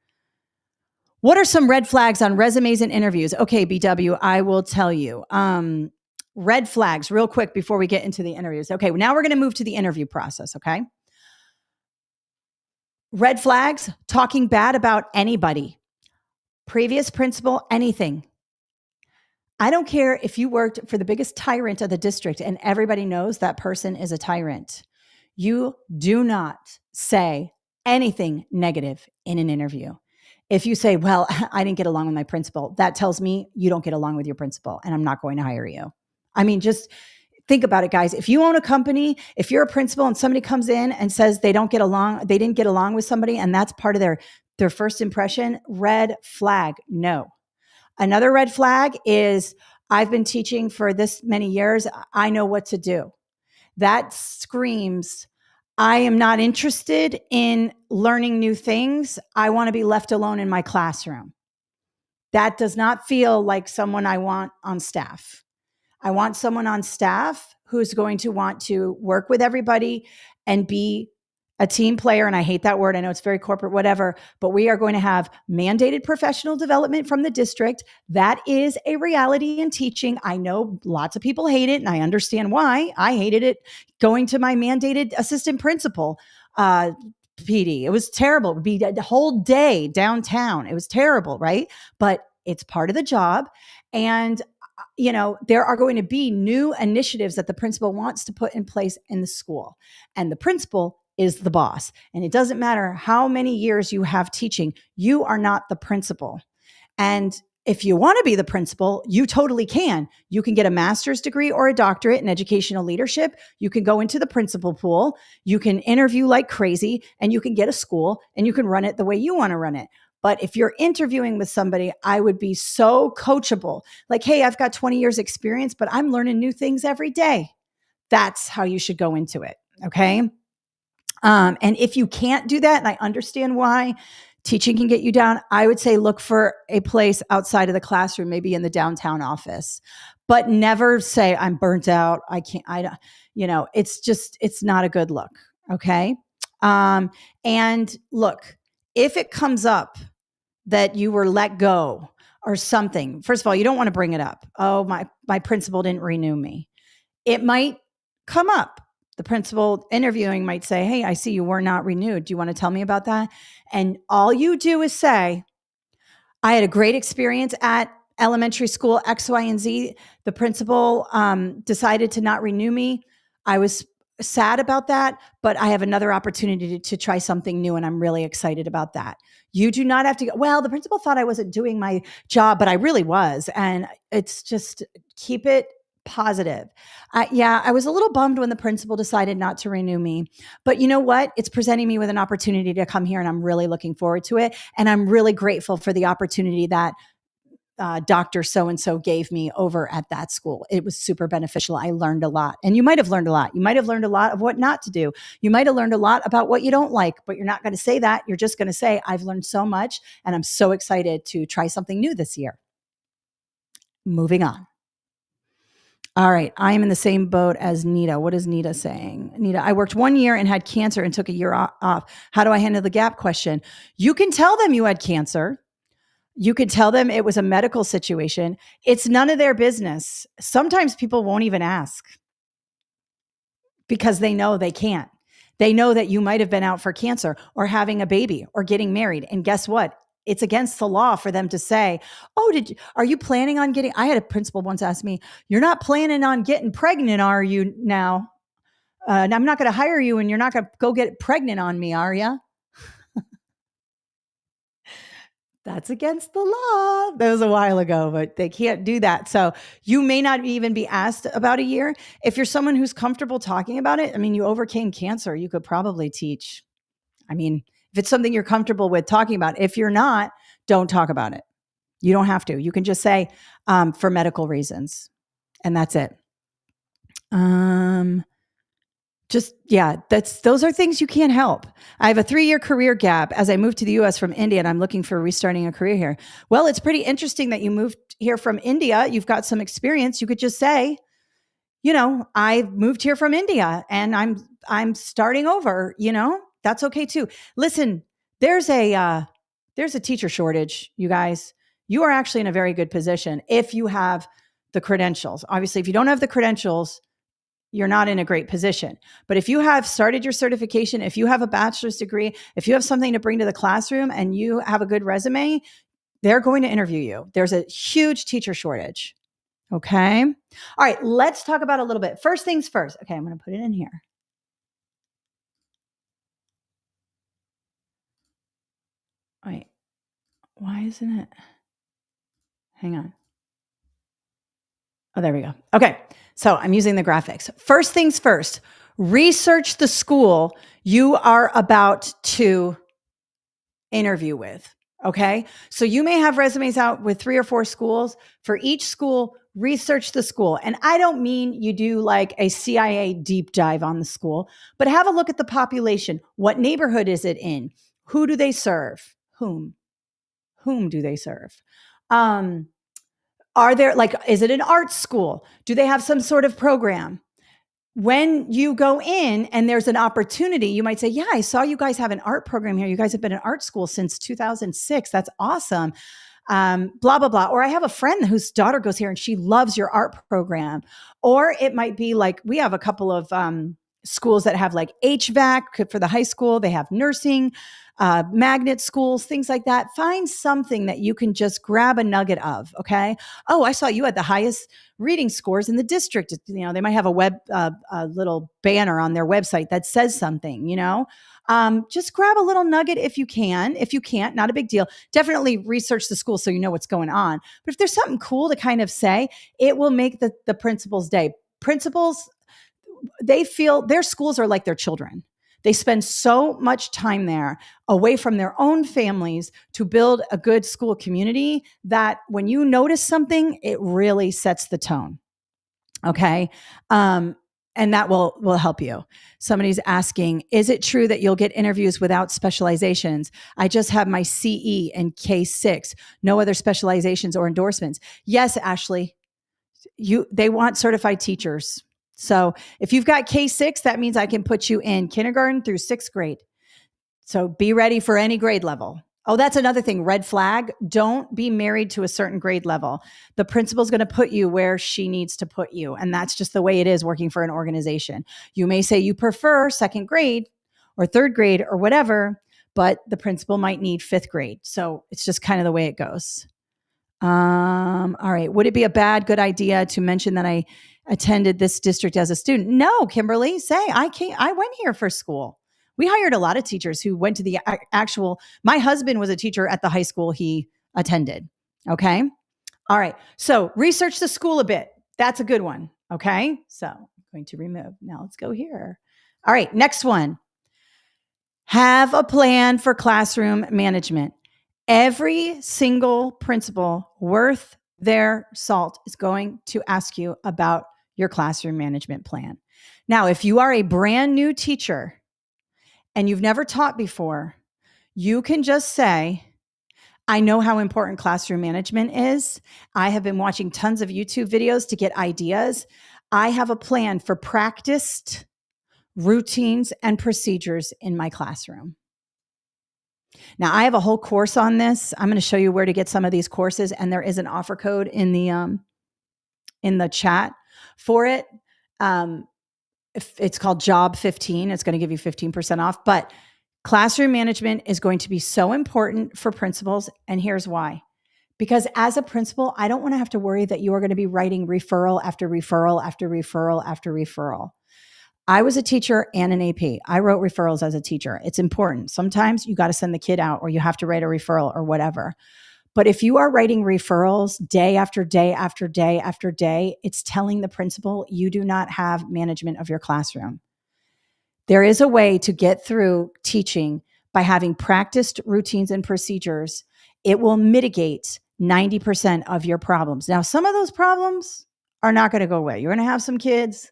What are some red flags on resumes and interviews? Okay, BW, I will tell you. Red flags real quick before we get into the interviews. Okay, now we're going to move to the interview process, okay? Red flags, talking bad about anybody, previous principal, anything. I don't care if you worked for the biggest tyrant of the district and everybody knows that person is a tyrant. You do not say anything negative in an interview. If you say, well, I didn't get along with my principal, that tells me you don't get along with your principal and I'm not going to hire you. I mean, just think about it, guys. If you own a company, if you're a principal and somebody comes in and says they didn't get along with somebody, and that's part of their first impression, red flag, no. Another red flag is, I've been teaching for this many years. I know what to do. That screams, I am not interested in learning new things. I want to be left alone in my classroom. That does not feel like someone I want on staff. I want someone on staff who's going to want to work with everybody and be a team player. And I hate that word. I know it's very corporate, whatever, but we are going to have mandated professional development from the district. That is a reality in teaching. I know lots of people hate it, and I understand why. I hated it going to my mandated assistant principal PD. It was terrible. It would be the whole day downtown. It was terrible, right? But it's part of the job. And there are going to be new initiatives that the principal wants to put in place in the school. And the principal is the boss. And it doesn't matter how many years you have teaching, you are not the principal. And if you want to be the principal, you totally can. You can get a master's degree or a doctorate in educational leadership. You can go into the principal pool. You can interview like crazy, and you can get a school and you can run it the way you want to run it. But if you're interviewing with somebody, I would be so coachable. Like, hey, I've got 20 years experience, but I'm learning new things every day. That's how you should go into it. Okay. And if you can't do that, and I understand why teaching can get you down, I would say look for a place outside of the classroom, maybe in the downtown office, but never say I'm burnt out. It's not a good look. Okay. And look, if it comes up that you were let go or something, first of all, you don't want to bring it up. Oh, my principal didn't renew me. It might come up. The principal interviewing might say, hey, I see you were not renewed. Do you want to tell me about that? And all you do is say, I had a great experience at elementary school X, Y, and Z. The principal decided to not renew me. I was sad about that, but I have another opportunity to try something new, and I'm really excited about that. You do not have to go, well, the principal thought I wasn't doing my job, but I really was. And it's just keep it positive. I was a little bummed when the principal decided not to renew me, but you know what? It's presenting me with an opportunity to come here, and I'm really looking forward to it. And I'm really grateful for the opportunity that Dr. So-and-so gave me over at that school. It was super beneficial. I learned a lot. And you might have learned a lot. You might have learned a lot of what not to do. You might have learned a lot about what you don't like, but you're not going to say that. You're just going to say, I've learned so much, and I'm so excited to try something new this year. Moving on. All right. I am in the same boat as Nita. What is Nita saying? Nita, I worked 1 year and had cancer and took a year off. How do I handle the gap question? You can tell them you had cancer. You could tell them it was a medical situation. It's none of their business. Sometimes people won't even ask because they know they can't. They know that you might have been out for cancer or having a baby or getting married. And guess what? It's against the law for them to say, "Oh, are you planning on getting?" I had a principal once ask me, "You're not planning on getting pregnant, are you now? And I'm not going to hire you and you're not going to go get pregnant on me, are you?" That's against the law. That was a while ago, but they can't do that. So you may not even be asked about a year. If you're someone who's comfortable talking about it, I mean, you overcame cancer, you could probably teach. I mean, if it's something you're comfortable with talking about, if you're not, don't talk about it. You don't have to. You can just say for medical reasons, and that's it. Those are things you can't help. I have a 3-year career gap as I moved to the US from India and I'm looking for restarting a career here. Well, it's pretty interesting that you moved here from India. You've got some experience. You could just say, I moved here from India and I'm starting over, That's okay too. Listen, there's a teacher shortage, you guys. You are actually in a very good position if you have the credentials. Obviously, if you don't have the credentials, you're not in a great position. But if you have started your certification, if you have a bachelor's degree, if you have something to bring to the classroom and you have a good resume, they're going to interview you. There's a huge teacher shortage. Okay. All right. Let's talk about a little bit. First things first. Okay. I'm going to put it in here. Wait, why isn't it? Hang on. Oh, there we go. Okay. So I'm using the graphics. First things first, research the school you are about to interview with. Okay. So you may have resumes out with 3 or 4 schools. For each school, research the school. And I don't mean you do like a CIA deep dive on the school, but have a look at the population. What neighborhood is it in? Who do they serve? Whom do they serve? Are there is it an art school? Do they have some sort of program? When you go in and there's an opportunity, you might say, "Yeah, I saw you guys have an art program here. You guys have been in art school since 2006. That's awesome." Blah, blah, blah. Or I have a friend whose daughter goes here and she loves your art program. Or it might be like we have a couple of schools that have like HVAC for the high school. They have nursing, magnet schools, things like that. Find something that you can just grab a nugget of. Okay. Oh, I saw you had the highest reading scores in the district. They might have a little banner on their website that says something, just grab a little nugget if you can. If you can't, not a big deal. Definitely research the school so you know what's going on. But if there's something cool to kind of say, it will make the principal's day. Principals, they feel their schools are like their children. They spend so much time there away from their own families to build a good school community that when you notice something, it really sets the tone. Okay. And that will help you. Somebody's asking, is it true that you'll get interviews without specializations? I just have my CE and K6, no other specializations or endorsements. Yes, Ashley, they want certified teachers. So if you've got K6, that means I can put you in kindergarten through 6th grade. So be ready for any grade level. Oh, that's another thing. Red flag. Don't be married to a certain grade level. The principal's going to put you where she needs to put you. And that's just the way it is working for an organization. You may say you prefer 2nd grade or 3rd grade or whatever, but the principal might need 5th grade. So it's just kind of the way it goes. All right. Would it be a good idea to mention that I attended this district as a student? No, Kimberly, say I went here for school. We hired a lot of teachers who went to the my husband was a teacher at the high school he attended. Okay. All right. So research the school a bit. That's a good one. Okay. So I'm going to remove. Now let's go here. All right. Next one. Have a plan for classroom management. Every single principal worth their salt is going to ask you about your classroom management plan. Now, if you are a brand new teacher and you've never taught before, you can just say, I know how important classroom management is. I have been watching tons of YouTube videos to get ideas. I have a plan for practiced routines and procedures in my classroom. Now, I have a whole course on this. I'm going to show you where to get some of these courses, and there is an offer code in the chat for it. It's called Job 15. It's going to give you 15% off. But classroom management is going to be so important for principals, and here's why. Because as a principal, I don't want to have to worry that you are going to be writing referral after referral after referral after referral. I was a teacher and an AP. I wrote referrals as a teacher. It's important. Sometimes you got to send the kid out or you have to write a referral or whatever. But if you are writing referrals day after day after day after day, it's telling the principal you do not have management of your classroom. There is a way to get through teaching by having practiced routines and procedures. It will mitigate 90% of your problems. Now, some of those problems are not going to go away. You're going to have some kids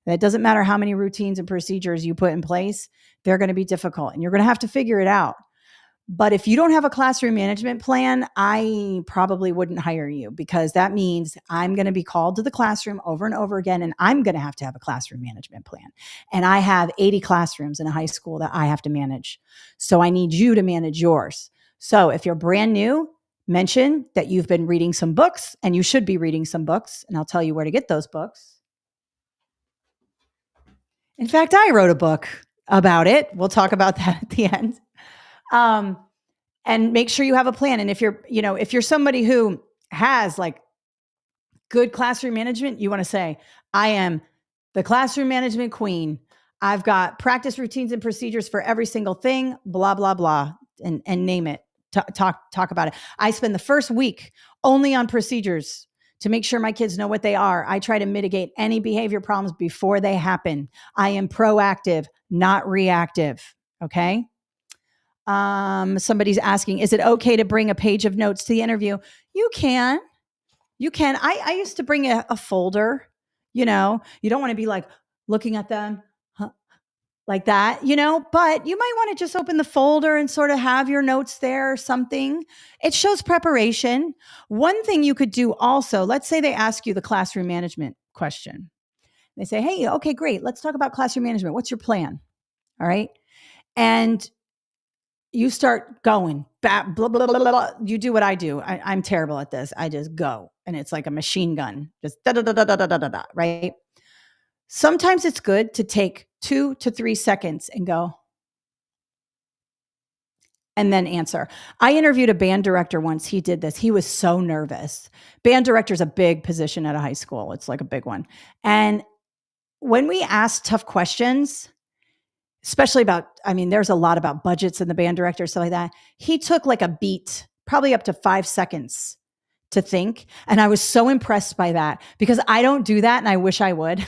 that it doesn't matter how many routines and procedures you put in place, they're going to be difficult and you're going to have to figure it out. But if you don't have a classroom management plan, I probably wouldn't hire you, because that means I'm going to be called to the classroom over and over again, and I'm going to have a classroom management plan. And I have 80 classrooms in a high school that I have to manage. So I need you to manage yours. So if you're brand new, mention that you've been reading some books, and you should be reading some books, and I'll tell you where to get those books. In fact, I wrote a book about it. We'll talk about that at the end. And make sure you have a plan. And if you're somebody who has like good classroom management, you want to say, I am the classroom management queen. I've got practice routines and procedures for every single thing, blah, blah, blah, and name it. Talk about it. I spend the first week only on procedures to make sure my kids know what they are. I try to mitigate any behavior problems before they happen. I am proactive, not reactive. Okay. Somebody's asking, is it okay to bring a page of notes to the interview? You can. I used to bring a folder. You don't want to be like looking at them like that, but you might want to just open the folder and sort of have your notes there or something. It shows preparation. One thing you could do also, let's say they ask you the classroom management question. They say, hey, okay, great. Let's talk about classroom management. What's your plan? All right. And you start going, blah, blah, blah, blah, blah. You do what I do. I'm terrible at this. I just go, and it's like a machine gun, just da, da, da, da, da, da, da, da, right? Sometimes it's good to take 2 to 3 seconds and go, and then answer. I interviewed a band director once. He did this. He was so nervous. Band director is a big position at a high school. It's like a big one. And when we ask tough questions, especially there's a lot about budgets and the band director, stuff like that. He took like a beat, probably up to 5 seconds to think. And I was so impressed by that, because I don't do that. And I wish I would.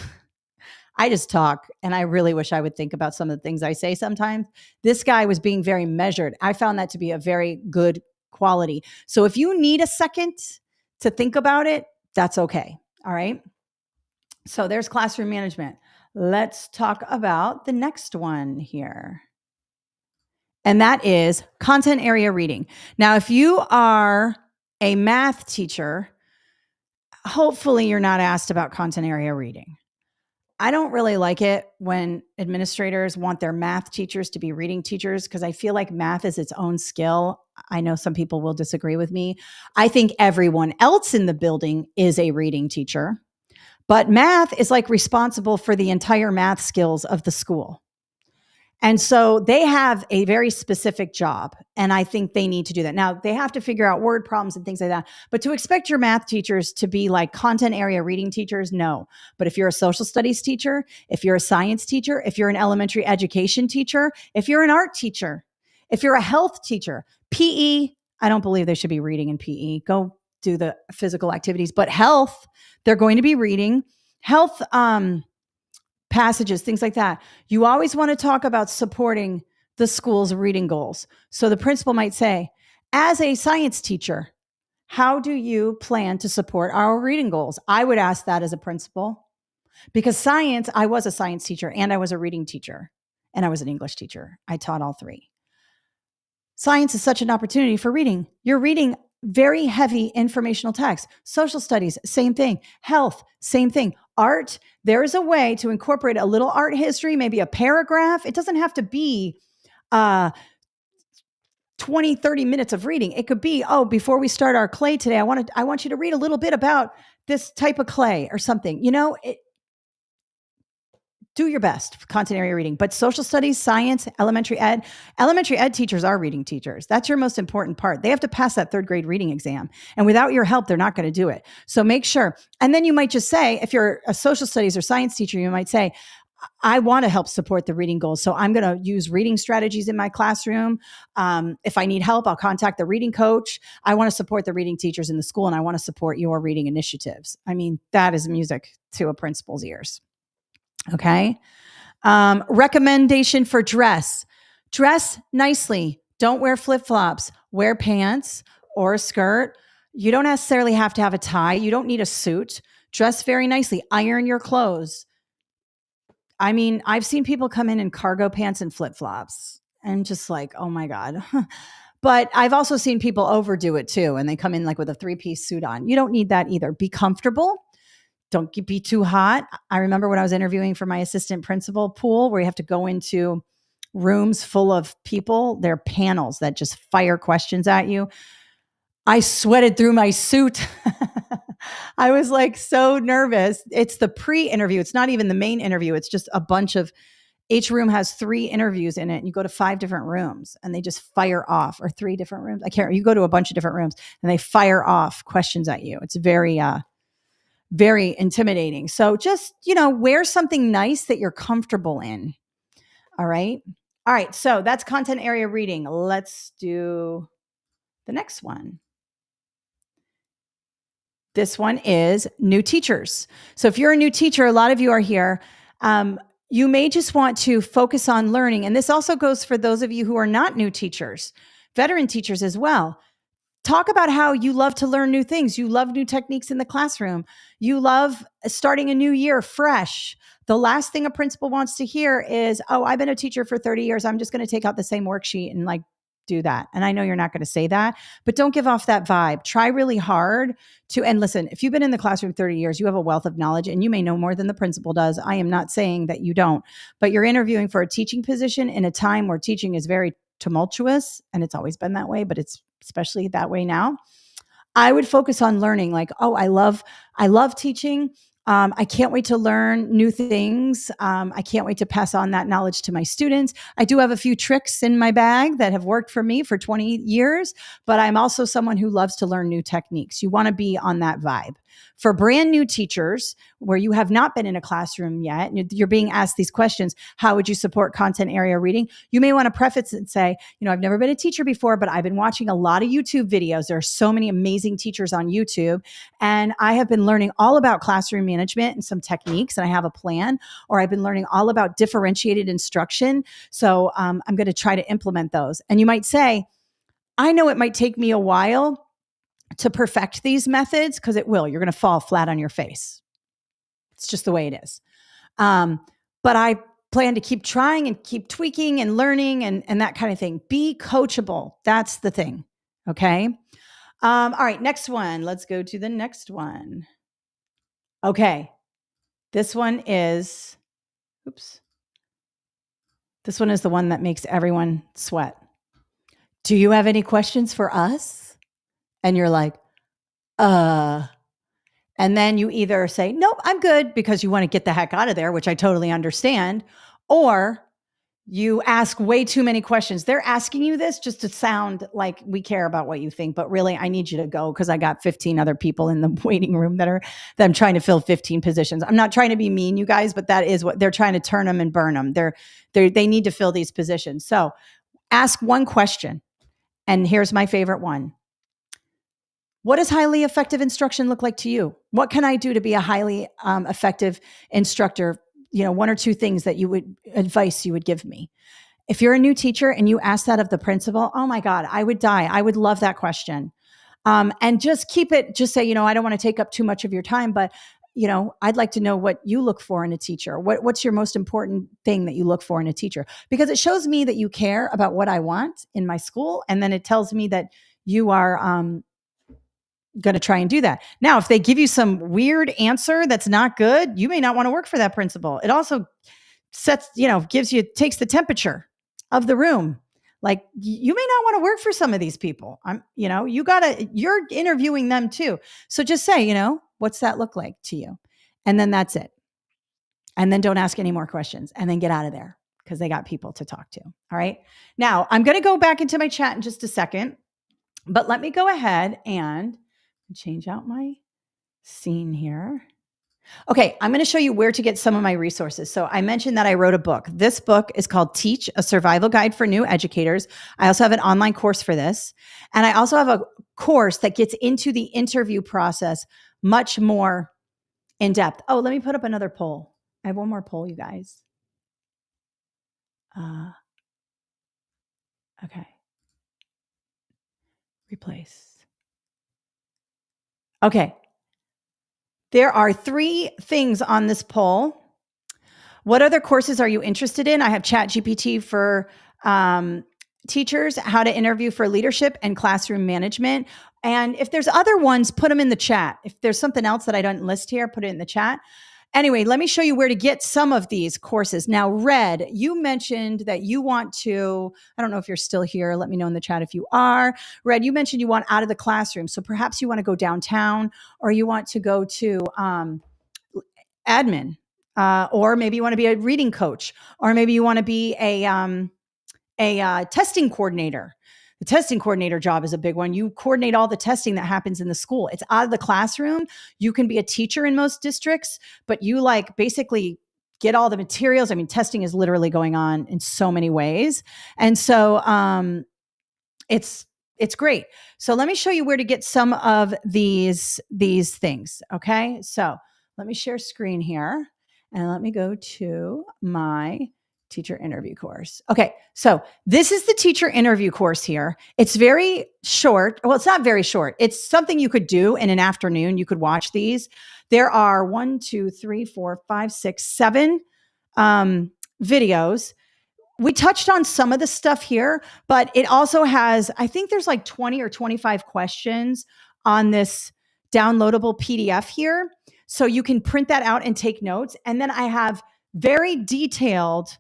I just talk, and I really wish I would think about some of the things I say sometimes. This guy was being very measured. I found that to be a very good quality. So if you need a second to think about it, that's okay. All right. So there's classroom management. Let's talk about the next one here. And that is content area reading. Now, if you are a math teacher, hopefully you're not asked about content area reading. I don't really like it when administrators want their math teachers to be reading teachers, because I feel like math is its own skill. I know some people will disagree with me. I think everyone else in the building is a reading teacher, but math is like responsible for the entire math skills of the school. And so they have a very specific job, and I think they need to do that. Now, they have to figure out word problems and things like that. But to expect your math teachers to be like content area reading teachers, no. But if you're a social studies teacher, if you're a science teacher, if you're an elementary education teacher, if you're an art teacher, if you're a health teacher, PE, I don't believe they should be reading in PE. Go do the physical activities. But health, they're going to be reading. Health, passages, things like that. You always want to talk about supporting the school's reading goals. So the principal might say, as a science teacher, how do you plan to support our reading goals? I would ask that as a principal, because I was a science teacher, and I was a reading teacher, and I was an English teacher. I taught all three. Science is such an opportunity for reading. You're reading very heavy informational text. Social studies, same thing. Health, same thing. Art, there is a way to incorporate a little art history, maybe a paragraph. It doesn't have to be 20, 30 minutes of reading. It could be, oh, before we start our clay today, I want you to read a little bit about this type of clay or something. Do your best content area reading. But social studies, science, elementary ed teachers are reading teachers. That's your most important part. They have to pass that third grade reading exam. And without your help, they're not going to do it. So make sure. And then you might just say, if you're a social studies or science teacher, you might say, I want to help support the reading goals. So I'm going to use reading strategies in my classroom. If I need help, I'll contact the reading coach. I want to support the reading teachers in the school, and I want to support your reading initiatives. I mean, that is music to a principal's ears. Okay. Recommendation for dress. Dress nicely. Don't wear flip-flops. Wear pants or a skirt. You don't necessarily have to have a tie. You don't need a suit. Dress very nicely. Iron your clothes. I mean, I've seen people come in cargo pants and flip-flops and just like, oh my God. But I've also seen people overdo it too. And they come in like with a 3-piece suit on. You don't need that either. Be comfortable. Don't be too hot. I remember when I was interviewing for my assistant principal pool, where you have to go into rooms full of people. They're panels that just fire questions at you. I sweated through my suit. I was like so nervous. It's the pre-interview. It's not even the main interview. It's just a bunch of, each room has 3 interviews in it, and you go to 5 different rooms and they just fire off, or 3 different rooms. You go to a bunch of different rooms and they fire off questions at you. It's very intimidating. So just, wear something nice that you're comfortable in. All right. All right. So that's content area reading. Let's do the next one. This one is new teachers. So if you're a new teacher, a lot of you are here. You may just want to focus on learning. And this also goes for those of you who are not new teachers, veteran teachers as well. Talk about how you love to learn new things. You love new techniques in the classroom. You love starting a new year fresh. The last thing a principal wants to hear is, oh, I've been a teacher for 30 years. I'm just going to take out the same worksheet and do that. And I know you're not going to say that, but don't give off that vibe. Try really hard and listen, if you've been in the classroom 30 years, you have a wealth of knowledge and you may know more than the principal does. I am not saying that you don't, but you're interviewing for a teaching position in a time where teaching is very tumultuous, and it's always been that way, but it's especially that way now. I would focus on learning, like, oh, I love teaching. I can't wait to learn new things. I can't wait to pass on that knowledge to my students. I do have a few tricks in my bag that have worked for me for 20 years, but I'm also someone who loves to learn new techniques. You want to be on that vibe. For brand new teachers, where you have not been in a classroom yet, and you're being asked these questions, how would you support content area reading? You may want to preface and say, I've never been a teacher before, but I've been watching a lot of YouTube videos. There are so many amazing teachers on YouTube, and I have been learning all about classroom management and some techniques, and I have a plan, or I've been learning all about differentiated instruction. So I'm going to try to implement those. And you might say, I know it might take me a while to perfect these methods, because it will. You're going to fall flat on your face. It's just the way it is. But I plan to keep trying and keep tweaking and learning and that kind of thing. Be coachable. That's the thing. Okay. All right. Next one. Let's go to the next one. Okay. This one is the one that makes everyone sweat. Do you have any questions for us? And you're like, and then you either say, nope, I'm good, because you want to get the heck out of there, which I totally understand. Or you ask way too many questions. They're asking you this just to sound like we care about what you think, but really I need you to go, because I got 15 other people in the waiting room that I'm trying to fill 15 positions. I'm not trying to be mean, you guys, but that is what they're trying to turn them and burn them. They need to fill these positions. So ask one question. And here's my favorite one. What does highly effective instruction look like to you? What can I do to be a highly effective instructor? 1 or 2 things advice you would give me. If you're a new teacher and you ask that of the principal, oh my God, I would die. I would love that question. And just say, I don't want to take up too much of your time, but I'd like to know what you look for in a teacher. What's your most important thing that you look for in a teacher? Because it shows me that you care about what I want in my school. And then it tells me that you are going to try and do that. Now, if they give you some weird answer that's not good, you may not want to work for that principal. It also takes the temperature of the room. Like, you may not want to work for some of these people. You're interviewing them too. So just say, what's that look like to you? And then that's it. And then don't ask any more questions and then get out of there because they got people to talk to. All right. Now I'm going to go back into my chat in just a second, but let me go ahead and change out my scene here. Okay, I'm going to show you where to get some of my resources. So I mentioned that I wrote a book. This book is called Teach, a Survival Guide for New Educators. I also have an online course for this. And I also have a course that gets into the interview process much more in depth. Oh, let me put up another poll. I have one more poll, you guys. Okay. Replace. Okay. There are 3 things on this poll. What other courses are you interested in? I have ChatGPT for teachers, how to interview for leadership and classroom management. And if there's other ones, put them in the chat. If there's something else that I don't list here, put it in the chat. Anyway, let me show you where to get some of these courses. Now, Red, you mentioned that you want to, I don't know if you're still here. Let me know in the chat if you are. Red, you mentioned you want out of the classroom. So perhaps you want to go downtown, or you want to go to admin, or maybe you want to be a reading coach, or maybe you want to be a testing coordinator. The testing coordinator job is a big one. You coordinate all the testing that happens in the school. It's out of the classroom. You can be a teacher in most districts, but you basically get all the materials. I mean, testing is literally going on in so many ways. And so it's great. So let me show you where to get some of these things. Okay. So let me share screen here and let me go to my teacher interview course. Okay. So this is the teacher interview course here. It's very short. Well, it's not very short. It's something you could do in an afternoon. You could watch these. There are 1, 2, 3, 4, 5, 6, 7 videos. We touched on some of the stuff here, but it also has, I think there's like 20 or 25 questions on this downloadable PDF here. So you can print that out and take notes. And then I have very detailed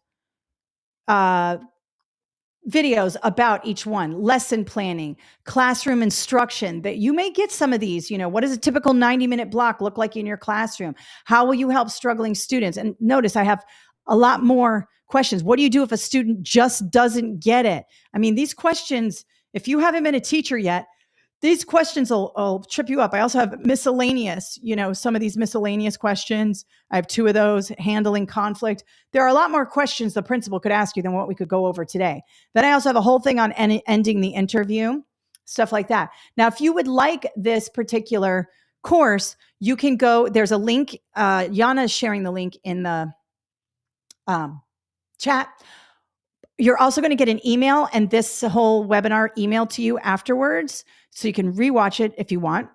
videos about each one: lesson planning, classroom instruction. That you may get some of these. What does a typical 90-minute block look like in your classroom? How will you help struggling students? And notice I have a lot more questions. What do you do if a student just doesn't get it? I mean, these questions, if you haven't been a teacher yet, these questions will trip you up. I also have miscellaneous, some of these miscellaneous questions. I have 2 of those: handling conflict. There are a lot more questions the principal could ask you than what we could go over today. Then I also have a whole thing on ending the interview, stuff like that. Now, if you would like this particular course, you can go, there's a link. Yana is sharing the link in the chat. You're also going to get an email and this whole webinar emailed to you afterwards, so you can rewatch it if you want,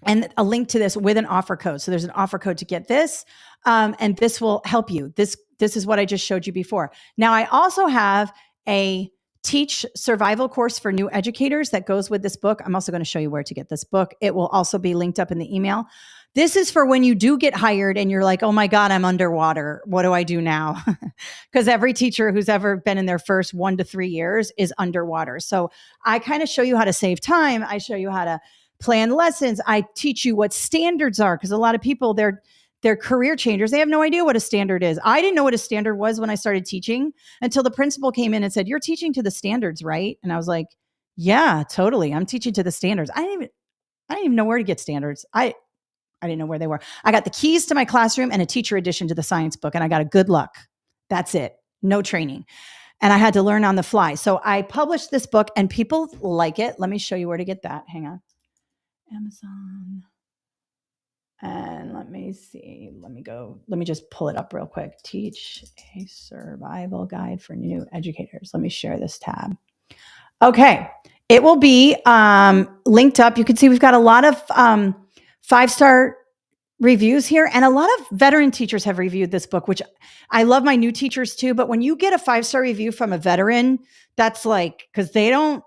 and a link to this with an offer code. So there's an offer code to get this, and this will help you. This is what I just showed you before. Now, I also have a Teach survival course for new educators that goes with this book. I'm also going to show you where to get this book. It will also be linked up in the email. This is for when you do get hired and you're like, oh my God, I'm underwater. What do I do now? Because every teacher who's ever been in their first 1 to 3 years is underwater. So I kind of show you how to save time. I show you how to plan lessons. I teach you what standards are, because a lot of people, they're career changers. They have no idea what a standard is. I didn't know what a standard was when I started teaching until the principal came in and said, "You're teaching to the standards, right?" And I was like, "Yeah, totally. I'm teaching to the standards." I didn't even know where to get standards. I didn't know where they were. I got the keys to my classroom and a teacher edition to the science book, and I got a good luck. That's it. No training. And I had to learn on the fly. So I published this book and people like it. Let me show you where to get that. Hang on. Amazon. And let me see. Let me just pull it up real quick. Teach a survival guide for new educators. Let me share this tab. Okay. It will be linked up. You can see we've got a lot of 5-star reviews here, and a lot of veteran teachers have reviewed this book, which I love my new teachers too. But when you get a 5-star review from a veteran, that's like, because they don't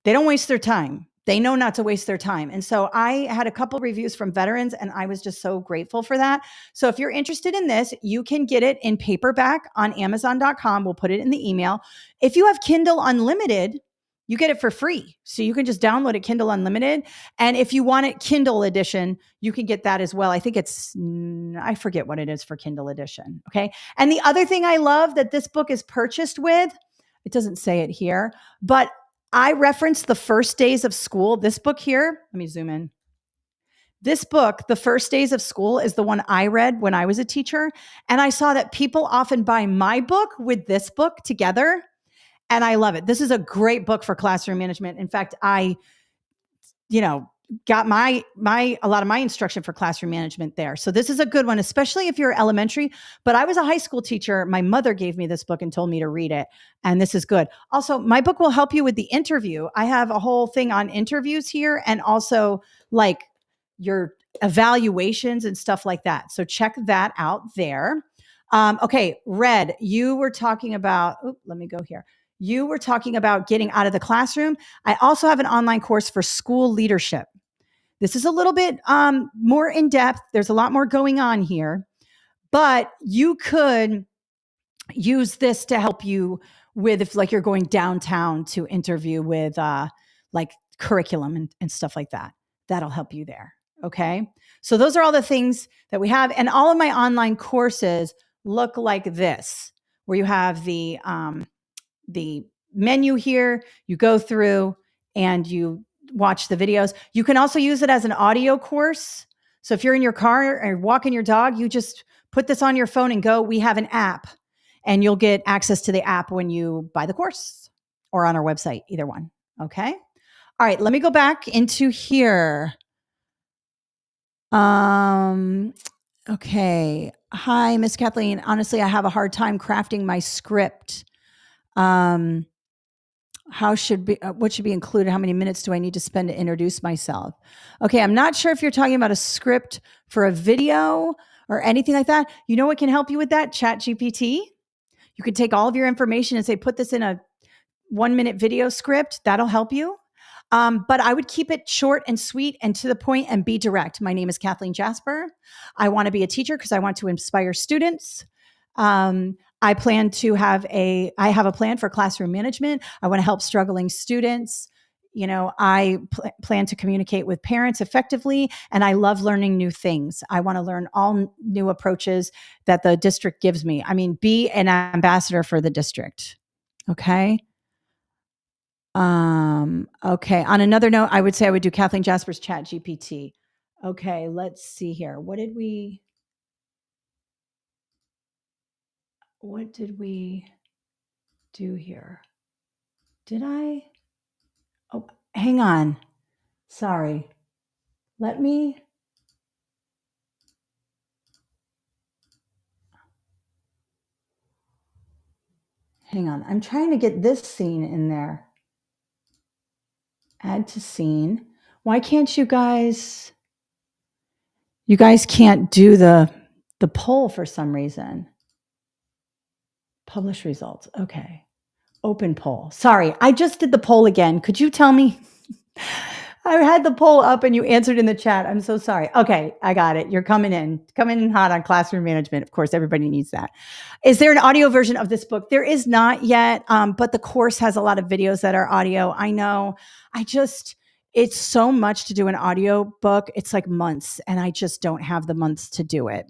waste their time. They know not to waste their time. And so I had a couple reviews from veterans, and I was just so grateful for that. So if you're interested in this, you can get it in paperback on Amazon.com. We'll put it in the email. If you have Kindle Unlimited, you get it for free. So you can just download it, Kindle Unlimited. And if you want it Kindle edition, you can get that as well. I think I forget what it is for Kindle edition. Okay. And the other thing I love that this book is purchased with, it doesn't say it here, but I referenced The First Days of School. This book here, let me zoom in. This book, The First Days of School, is the one I read when I was a teacher. And I saw that people often buy my book with this book together. And I love it. This is a great book for classroom management. In fact, I, got a lot of my instruction for classroom management there. So this is a good one, especially if you're elementary. But I was a high school teacher. My mother gave me this book and told me to read it. And this is good. Also, my book will help you with the interview. I have a whole thing on interviews here, and also like your evaluations and stuff like that. So check that out there. Okay, Red, you were talking about, let me go here. You were talking about getting out of the classroom. I also have an online course for school leadership. This is a little bit more in depth. There's a lot more going on here, but you could use this to help you with, if like you're going downtown to interview with like curriculum and stuff like that. That'll help you there. Okay. So those are all the things that we have. And all of my online courses look like this, where you have the menu here, you go through and you watch the videos. You can also use it as an audio course. So if you're in your car or walking your dog, you just put this on your phone and go. We have an app, and you'll get access to the app when you buy the course or on our website, either one. Okay. All right. Let me go back into here. Okay. Hi, Miss Kathleen. Honestly, I have a hard time crafting my script. What should be included? How many minutes do I need to spend to introduce myself? Okay, I'm not sure if you're talking about a script for a video or anything like that. You know what can help you with that? ChatGPT. You could take all of your information and say, put this in a 1-minute video script. That'll help you. But I would keep it short and sweet and to the point and be direct. My name is Kathleen Jasper. I want to be a teacher because I want to inspire students. I have a plan for classroom management. I want to help struggling students. I plan to communicate with parents effectively, and I love learning new things. I want to learn all new approaches that the district gives me. I mean, be an ambassador for the district. Okay. Okay. On another note, I would say I would do Kathleen Jasper's ChatGPT. Okay. Let's see here. What did we do here? Oh, hang on. Sorry. Hang on. I'm trying to get this scene in there. Add to scene. Why can't you guys can't do the poll for some reason. Publish results. Okay. Open poll. Sorry, I just did the poll again. Could you tell me? I had the poll up and you answered in the chat. I'm so sorry. Okay, I got it. You're coming in hot on classroom management. Of course, everybody needs that. Is there an audio version of this book? There is not yet, but the course has a lot of videos that are audio. I know. It's so much to do an audio book. It's like months, and I just don't have the months to do it.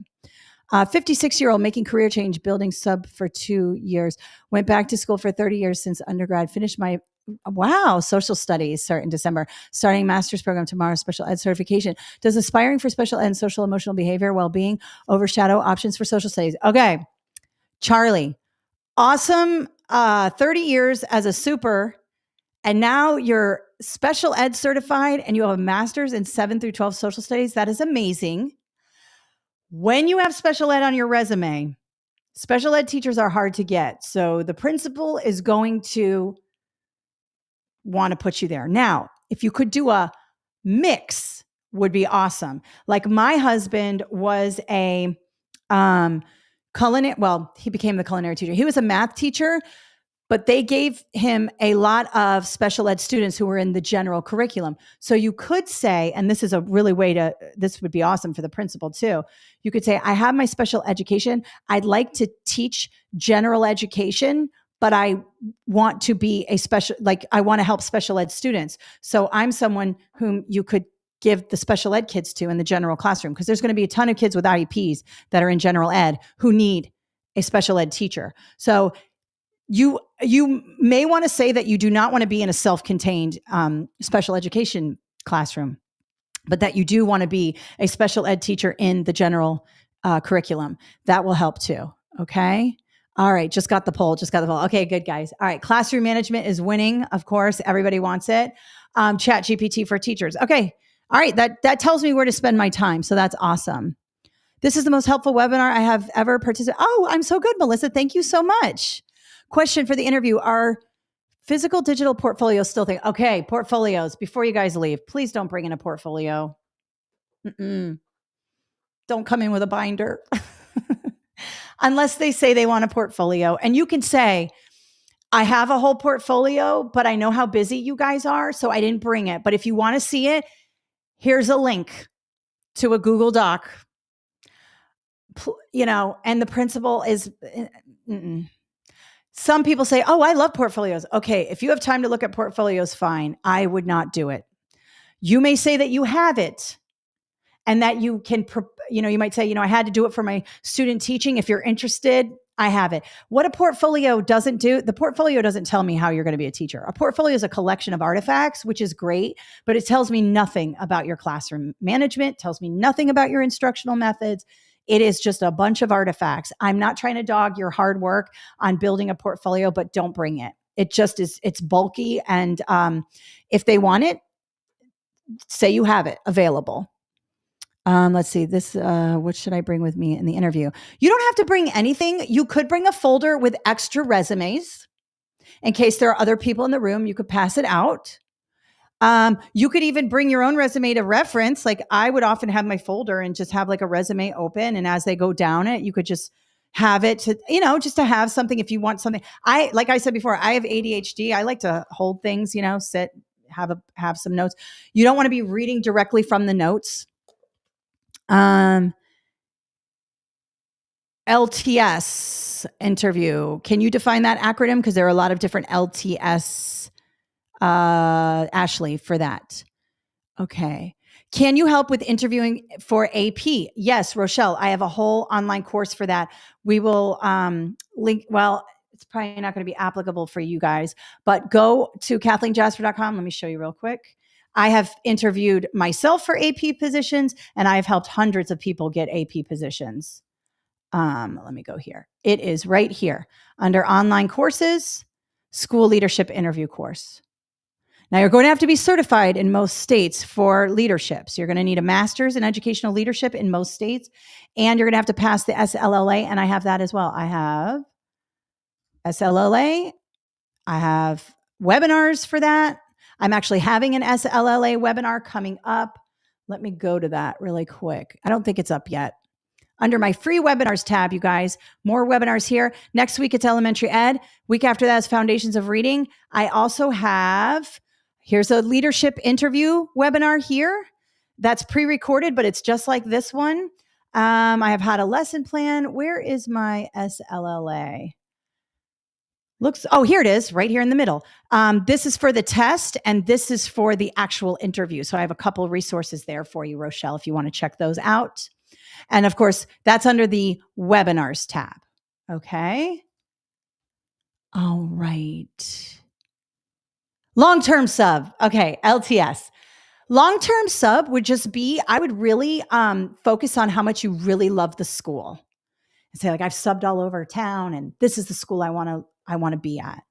56-year-old making career change, building sub for 2 years. Went back to school for 30 years since undergrad. Finished my social studies, start in December. Starting master's program tomorrow, special ed certification. Does aspiring for special ed and social emotional behavior well-being overshadow options for social studies? Okay, Charlie, awesome. 30 years as a super, and now you're special ed certified and you have a master's in 7 through 12 social studies. That is amazing. When you have special ed on your resume, special ed teachers are hard to get. So the principal is going to want to put you there. Now, if you could do a mix would be awesome. Like my husband was a culinary, well, he became the culinary teacher. He was a math teacher, but they gave him a lot of special ed students who were in the general curriculum. So you could say, and this is a really way to, this would be awesome for the principal too. You could say, I have my special education. I'd like to teach general education, but I want to be a special, like I want to help special ed students. So I'm someone whom you could give the special ed kids to in the general classroom, because there's going to be a ton of kids with IEPs that are in general ed who need a special ed teacher. So you may want to say that you do not want to be in a self-contained special education classroom, but that you do want to be a special ed teacher in the general curriculum. That will help too. Okay. All right. Just got the poll. Okay, good, guys. All right. Classroom management is winning. Of course, everybody wants it. Chat GPT for teachers. Okay. All right. That tells me where to spend my time. So that's awesome. This is the most helpful webinar I have ever participated. Oh, I'm so good, Melissa. Thank you so much. Question for the interview. Are physical digital portfolios still thing? Okay, portfolios. Before you guys leave, please don't bring in a portfolio. Don't come in with a binder. Unless they say they want a portfolio. And you can say, I have a whole portfolio, but I know how busy you guys are, so I didn't bring it. But if you want to see it, here's a link to a Google Doc. And the principal is... Some people say, oh, I love portfolios. Okay, if you have time to look at portfolios, fine. I would not do it. You may say that you have it and that you can, you might say, I had to do it for my student teaching. If you're interested, I have it. What a portfolio doesn't do, the portfolio doesn't tell me how you're going to be a teacher. A portfolio is a collection of artifacts, which is great, but it tells me nothing about your classroom management, tells me nothing about your instructional methods. It is just a bunch of artifacts. I'm not trying to dog your hard work on building a portfolio, but don't bring it. It just is, it's bulky. And if they want it, say you have it available. Let's see this. What should I bring with me in the interview? You don't have to bring anything. You could bring a folder with extra resumes in case there are other people in the room. You could pass it out. You could even bring your own resume to reference. Like I would often have my folder and just have like a resume open. And as they go down it, you could just have it to, just to have something if you want something. Like I said before, I have ADHD. I like to hold things, sit, have some notes. You don't want to be reading directly from the notes. LTS interview. Can you define that acronym? Because there are a lot of different LTS, Ashley, for that. Okay. Can you help with interviewing for AP? Yes, Rochelle, I have a whole online course for that. We will link, well, it's probably not going to be applicable for you guys, but go to KathleenJasper.com. Let me show you real quick. I have interviewed myself for AP positions, and I've helped hundreds of people get AP positions. Let me go here. It is right here under online courses, school leadership interview course. Now you're going to have to be certified in most states for leadership. So you're going to need a master's in educational leadership in most states, and you're going to have to pass the SLLA. And I have that as well. I have SLLA. I have webinars for that. I'm actually having an SLLA webinar coming up. Let me go to that really quick. I don't think it's up yet. Under my free webinars tab, you guys, more webinars here. Next week, it's elementary ed. Week after that is foundations of reading. I also have, here's a leadership interview webinar here. That's pre-recorded, but it's just like this one. I have had a lesson plan. Where is my SLLA? Here it is, right here in the middle. This is for the test, and this is for the actual interview. So I have a couple of resources there for you, Rochelle, if you want to check those out. And of course, that's under the webinars tab. Okay. All right. Long-term sub. Okay. LTS. Long-term sub would just be, I would really focus on how much you really love the school. And say, like, I've subbed all over town and this is the school I want to be at,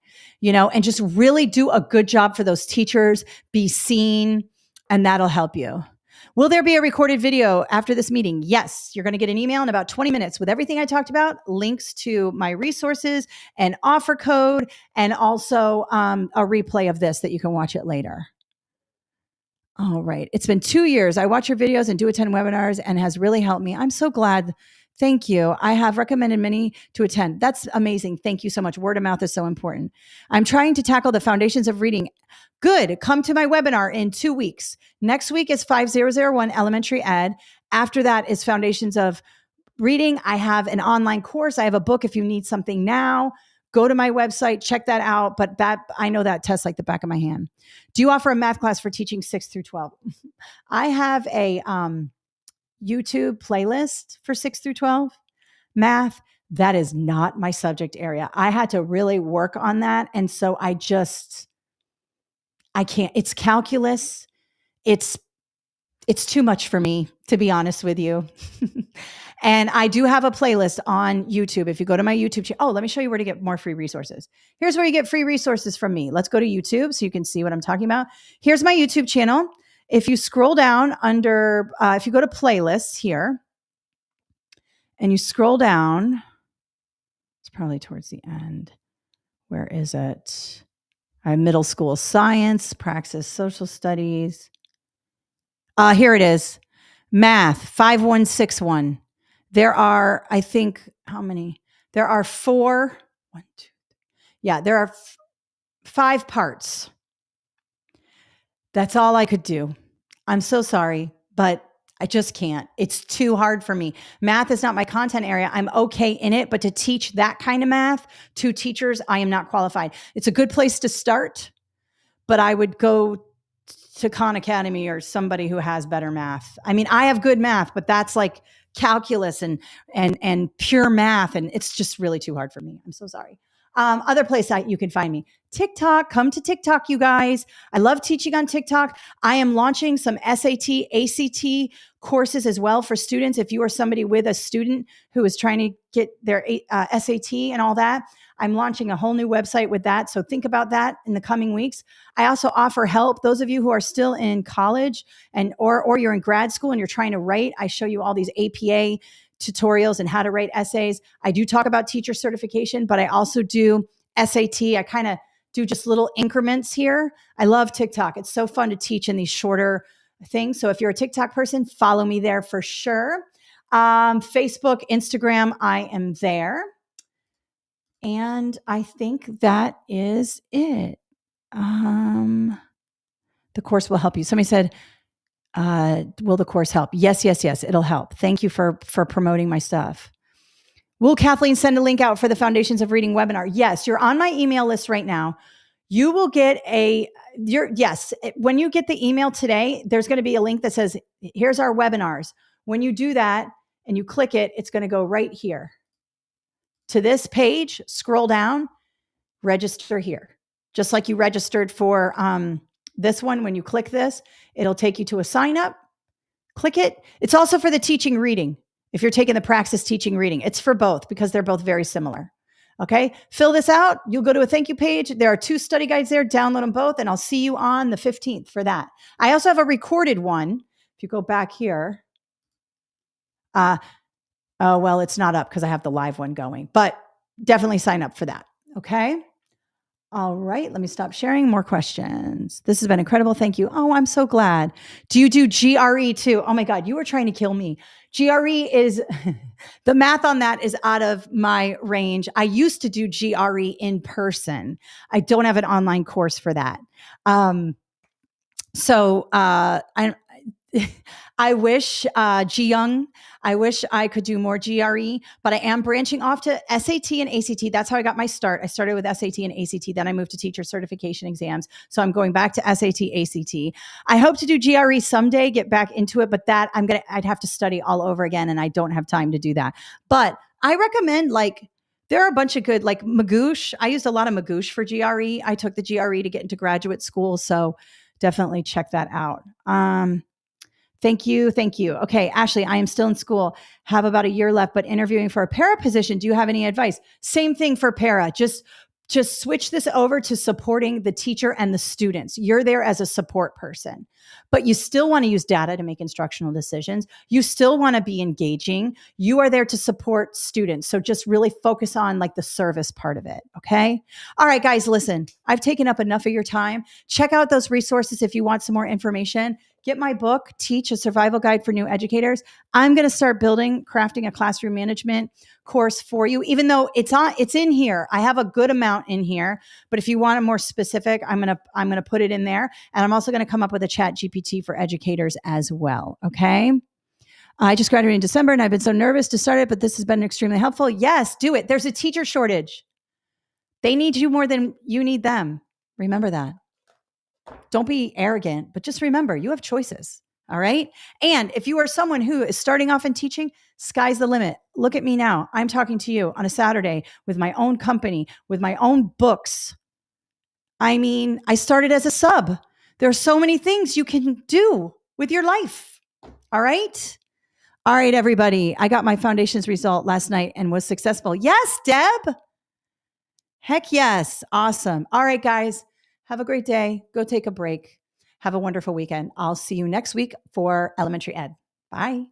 and just really do a good job for those teachers, be seen, and that'll help you. Will there be a recorded video after this meeting? Yes, you're going to get an email in about 20 minutes with everything I talked about, links to my resources, an offer code, and also a replay of this that you can watch it later. All right. It's been 2 years. I watch your videos and do attend webinars and has really helped me. I'm so glad. Thank you. I have recommended many to attend. That's amazing. Thank you so much. Word of mouth is so important. I'm trying to tackle the foundations of reading. Good. Come to my webinar in 2 weeks. Next week is 5001 elementary ed. After that is foundations of reading. I have an online course. I have a book if you need something now. Go to my website, check that out. But that I know that test like the back of my hand. Do you offer a math class for teaching 6 through 12? I have a YouTube playlist for 6 through 12 math. That is not my subject area. I had to really work on that. And so I can't. It's calculus. It's too much for me, to be honest with you. And I do have a playlist on YouTube. If you go to my YouTube channel, let me show you where to get more free resources. Here's where you get free resources from me. Let's go to YouTube so you can see what I'm talking about. Here's my YouTube channel. If you scroll down under, if you go to playlists here and you scroll down, it's probably towards the end. Where is it? I have middle school science, praxis, social studies. Here it is. Math 5161. There are, I think, how many? There are 4. 1, 2. Yeah, there are 5 parts. That's all I could do. I'm so sorry, but I just can't. It's too hard for me. Math is not my content area. I'm okay in it, but to teach that kind of math to teachers, I am not qualified. It's a good place to start, but I would go to Khan Academy or somebody who has better math. I mean, I have good math, but that's like calculus and pure math, and it's just really too hard for me. I'm so sorry. Other place you can find me, TikTok. Come to TikTok, you guys. I love teaching on TikTok. I am launching some SAT, ACT courses as well for students. If you are somebody with a student who is trying to get their SAT and all that, I'm launching a whole new website with that. So think about that in the coming weeks. I also offer help. Those of you who are still in college or you're in grad school and you're trying to write, I show you all these APA tutorials and how to write essays. I do talk about teacher certification, but I also do SAT. I kind of do just little increments here. I love TikTok. It's so fun to teach in these shorter things. So if you're a TikTok person, follow me there for sure. Facebook, Instagram, I am there. And I think that is it. The course will help you. Somebody said, will the course help? Yes, yes, yes, it'll help. Thank you for promoting my stuff. Will Kathleen send a link out for the Foundations of Reading webinar? Yes, you're on my email list right now. You will get when you get the email today, there's going to be a link that says, here's our webinars. When you do that and you click it, it's going to go right here to this page. Scroll down, register here. Just like you registered for this one, when you click this, it'll take you to a sign up. Click it. It's also for the teaching reading. If you're taking the Praxis teaching reading, it's for both because they're both very similar. Okay. Fill this out. You'll go to a thank you page. There are 2 study guides there. Download them both. And I'll see you on the 15th for that. I also have a recorded one. If you go back here, oh, well, it's not up because I have the live one going, but definitely sign up for that. Okay. All right. Let me stop sharing. More questions. This has been incredible. Thank you. Oh, I'm so glad. Do you do GRE too? Oh my God, you were trying to kill me. GRE is, the math on that is out of my range. I used to do GRE in person. I don't have an online course for that. I wish, Ji-Young, I wish I could do more GRE, but I am branching off to SAT and ACT. That's how I got my start. I started with SAT and ACT. Then I moved to teacher certification exams. So I'm going back to SAT, ACT. I hope to do GRE someday, get back into it, but that I'd have to study all over again. And I don't have time to do that. But I recommend there are a bunch of good, like Magoosh. I used a lot of Magoosh for GRE. I took the GRE to get into graduate school. So definitely check that out. Thank you. Thank you. Okay, Ashley, I am still in school, have about a year left, but interviewing for a para position. Do you have any advice? Same thing for para. Just switch this over to supporting the teacher and the students. You're there as a support person, but you still want to use data to make instructional decisions. You still want to be engaging. You are there to support students. So just really focus on the service part of it. Okay. All right, guys, listen, I've taken up enough of your time. Check out those resources if you want some more information. get my book, Teach: A Survival Guide for New Educators. I'm going to start crafting a classroom management course for you, even though it's in here. I have a good amount in here, but if you want a more specific, I'm going to put it in there. And I'm also going to come up with a Chat GPT for educators as well. Okay. I just graduated in December and I've been so nervous to start it, but this has been extremely helpful. Yes, do it. There's a teacher shortage. They need you more than you need them. Remember that. Don't be arrogant, but just remember you have choices. All right. And if you are someone who is starting off in teaching, sky's the limit. Look at me now. I'm talking to you on a Saturday with my own company, with my own books. I mean, I started as a sub. There are so many things you can do with your life. All right. All right, everybody. I got my foundations result last night and was successful. Yes, Deb. Heck yes. Awesome. All right, guys. Have a great day. Go take a break. Have a wonderful weekend. I'll see you next week for elementary ed. Bye.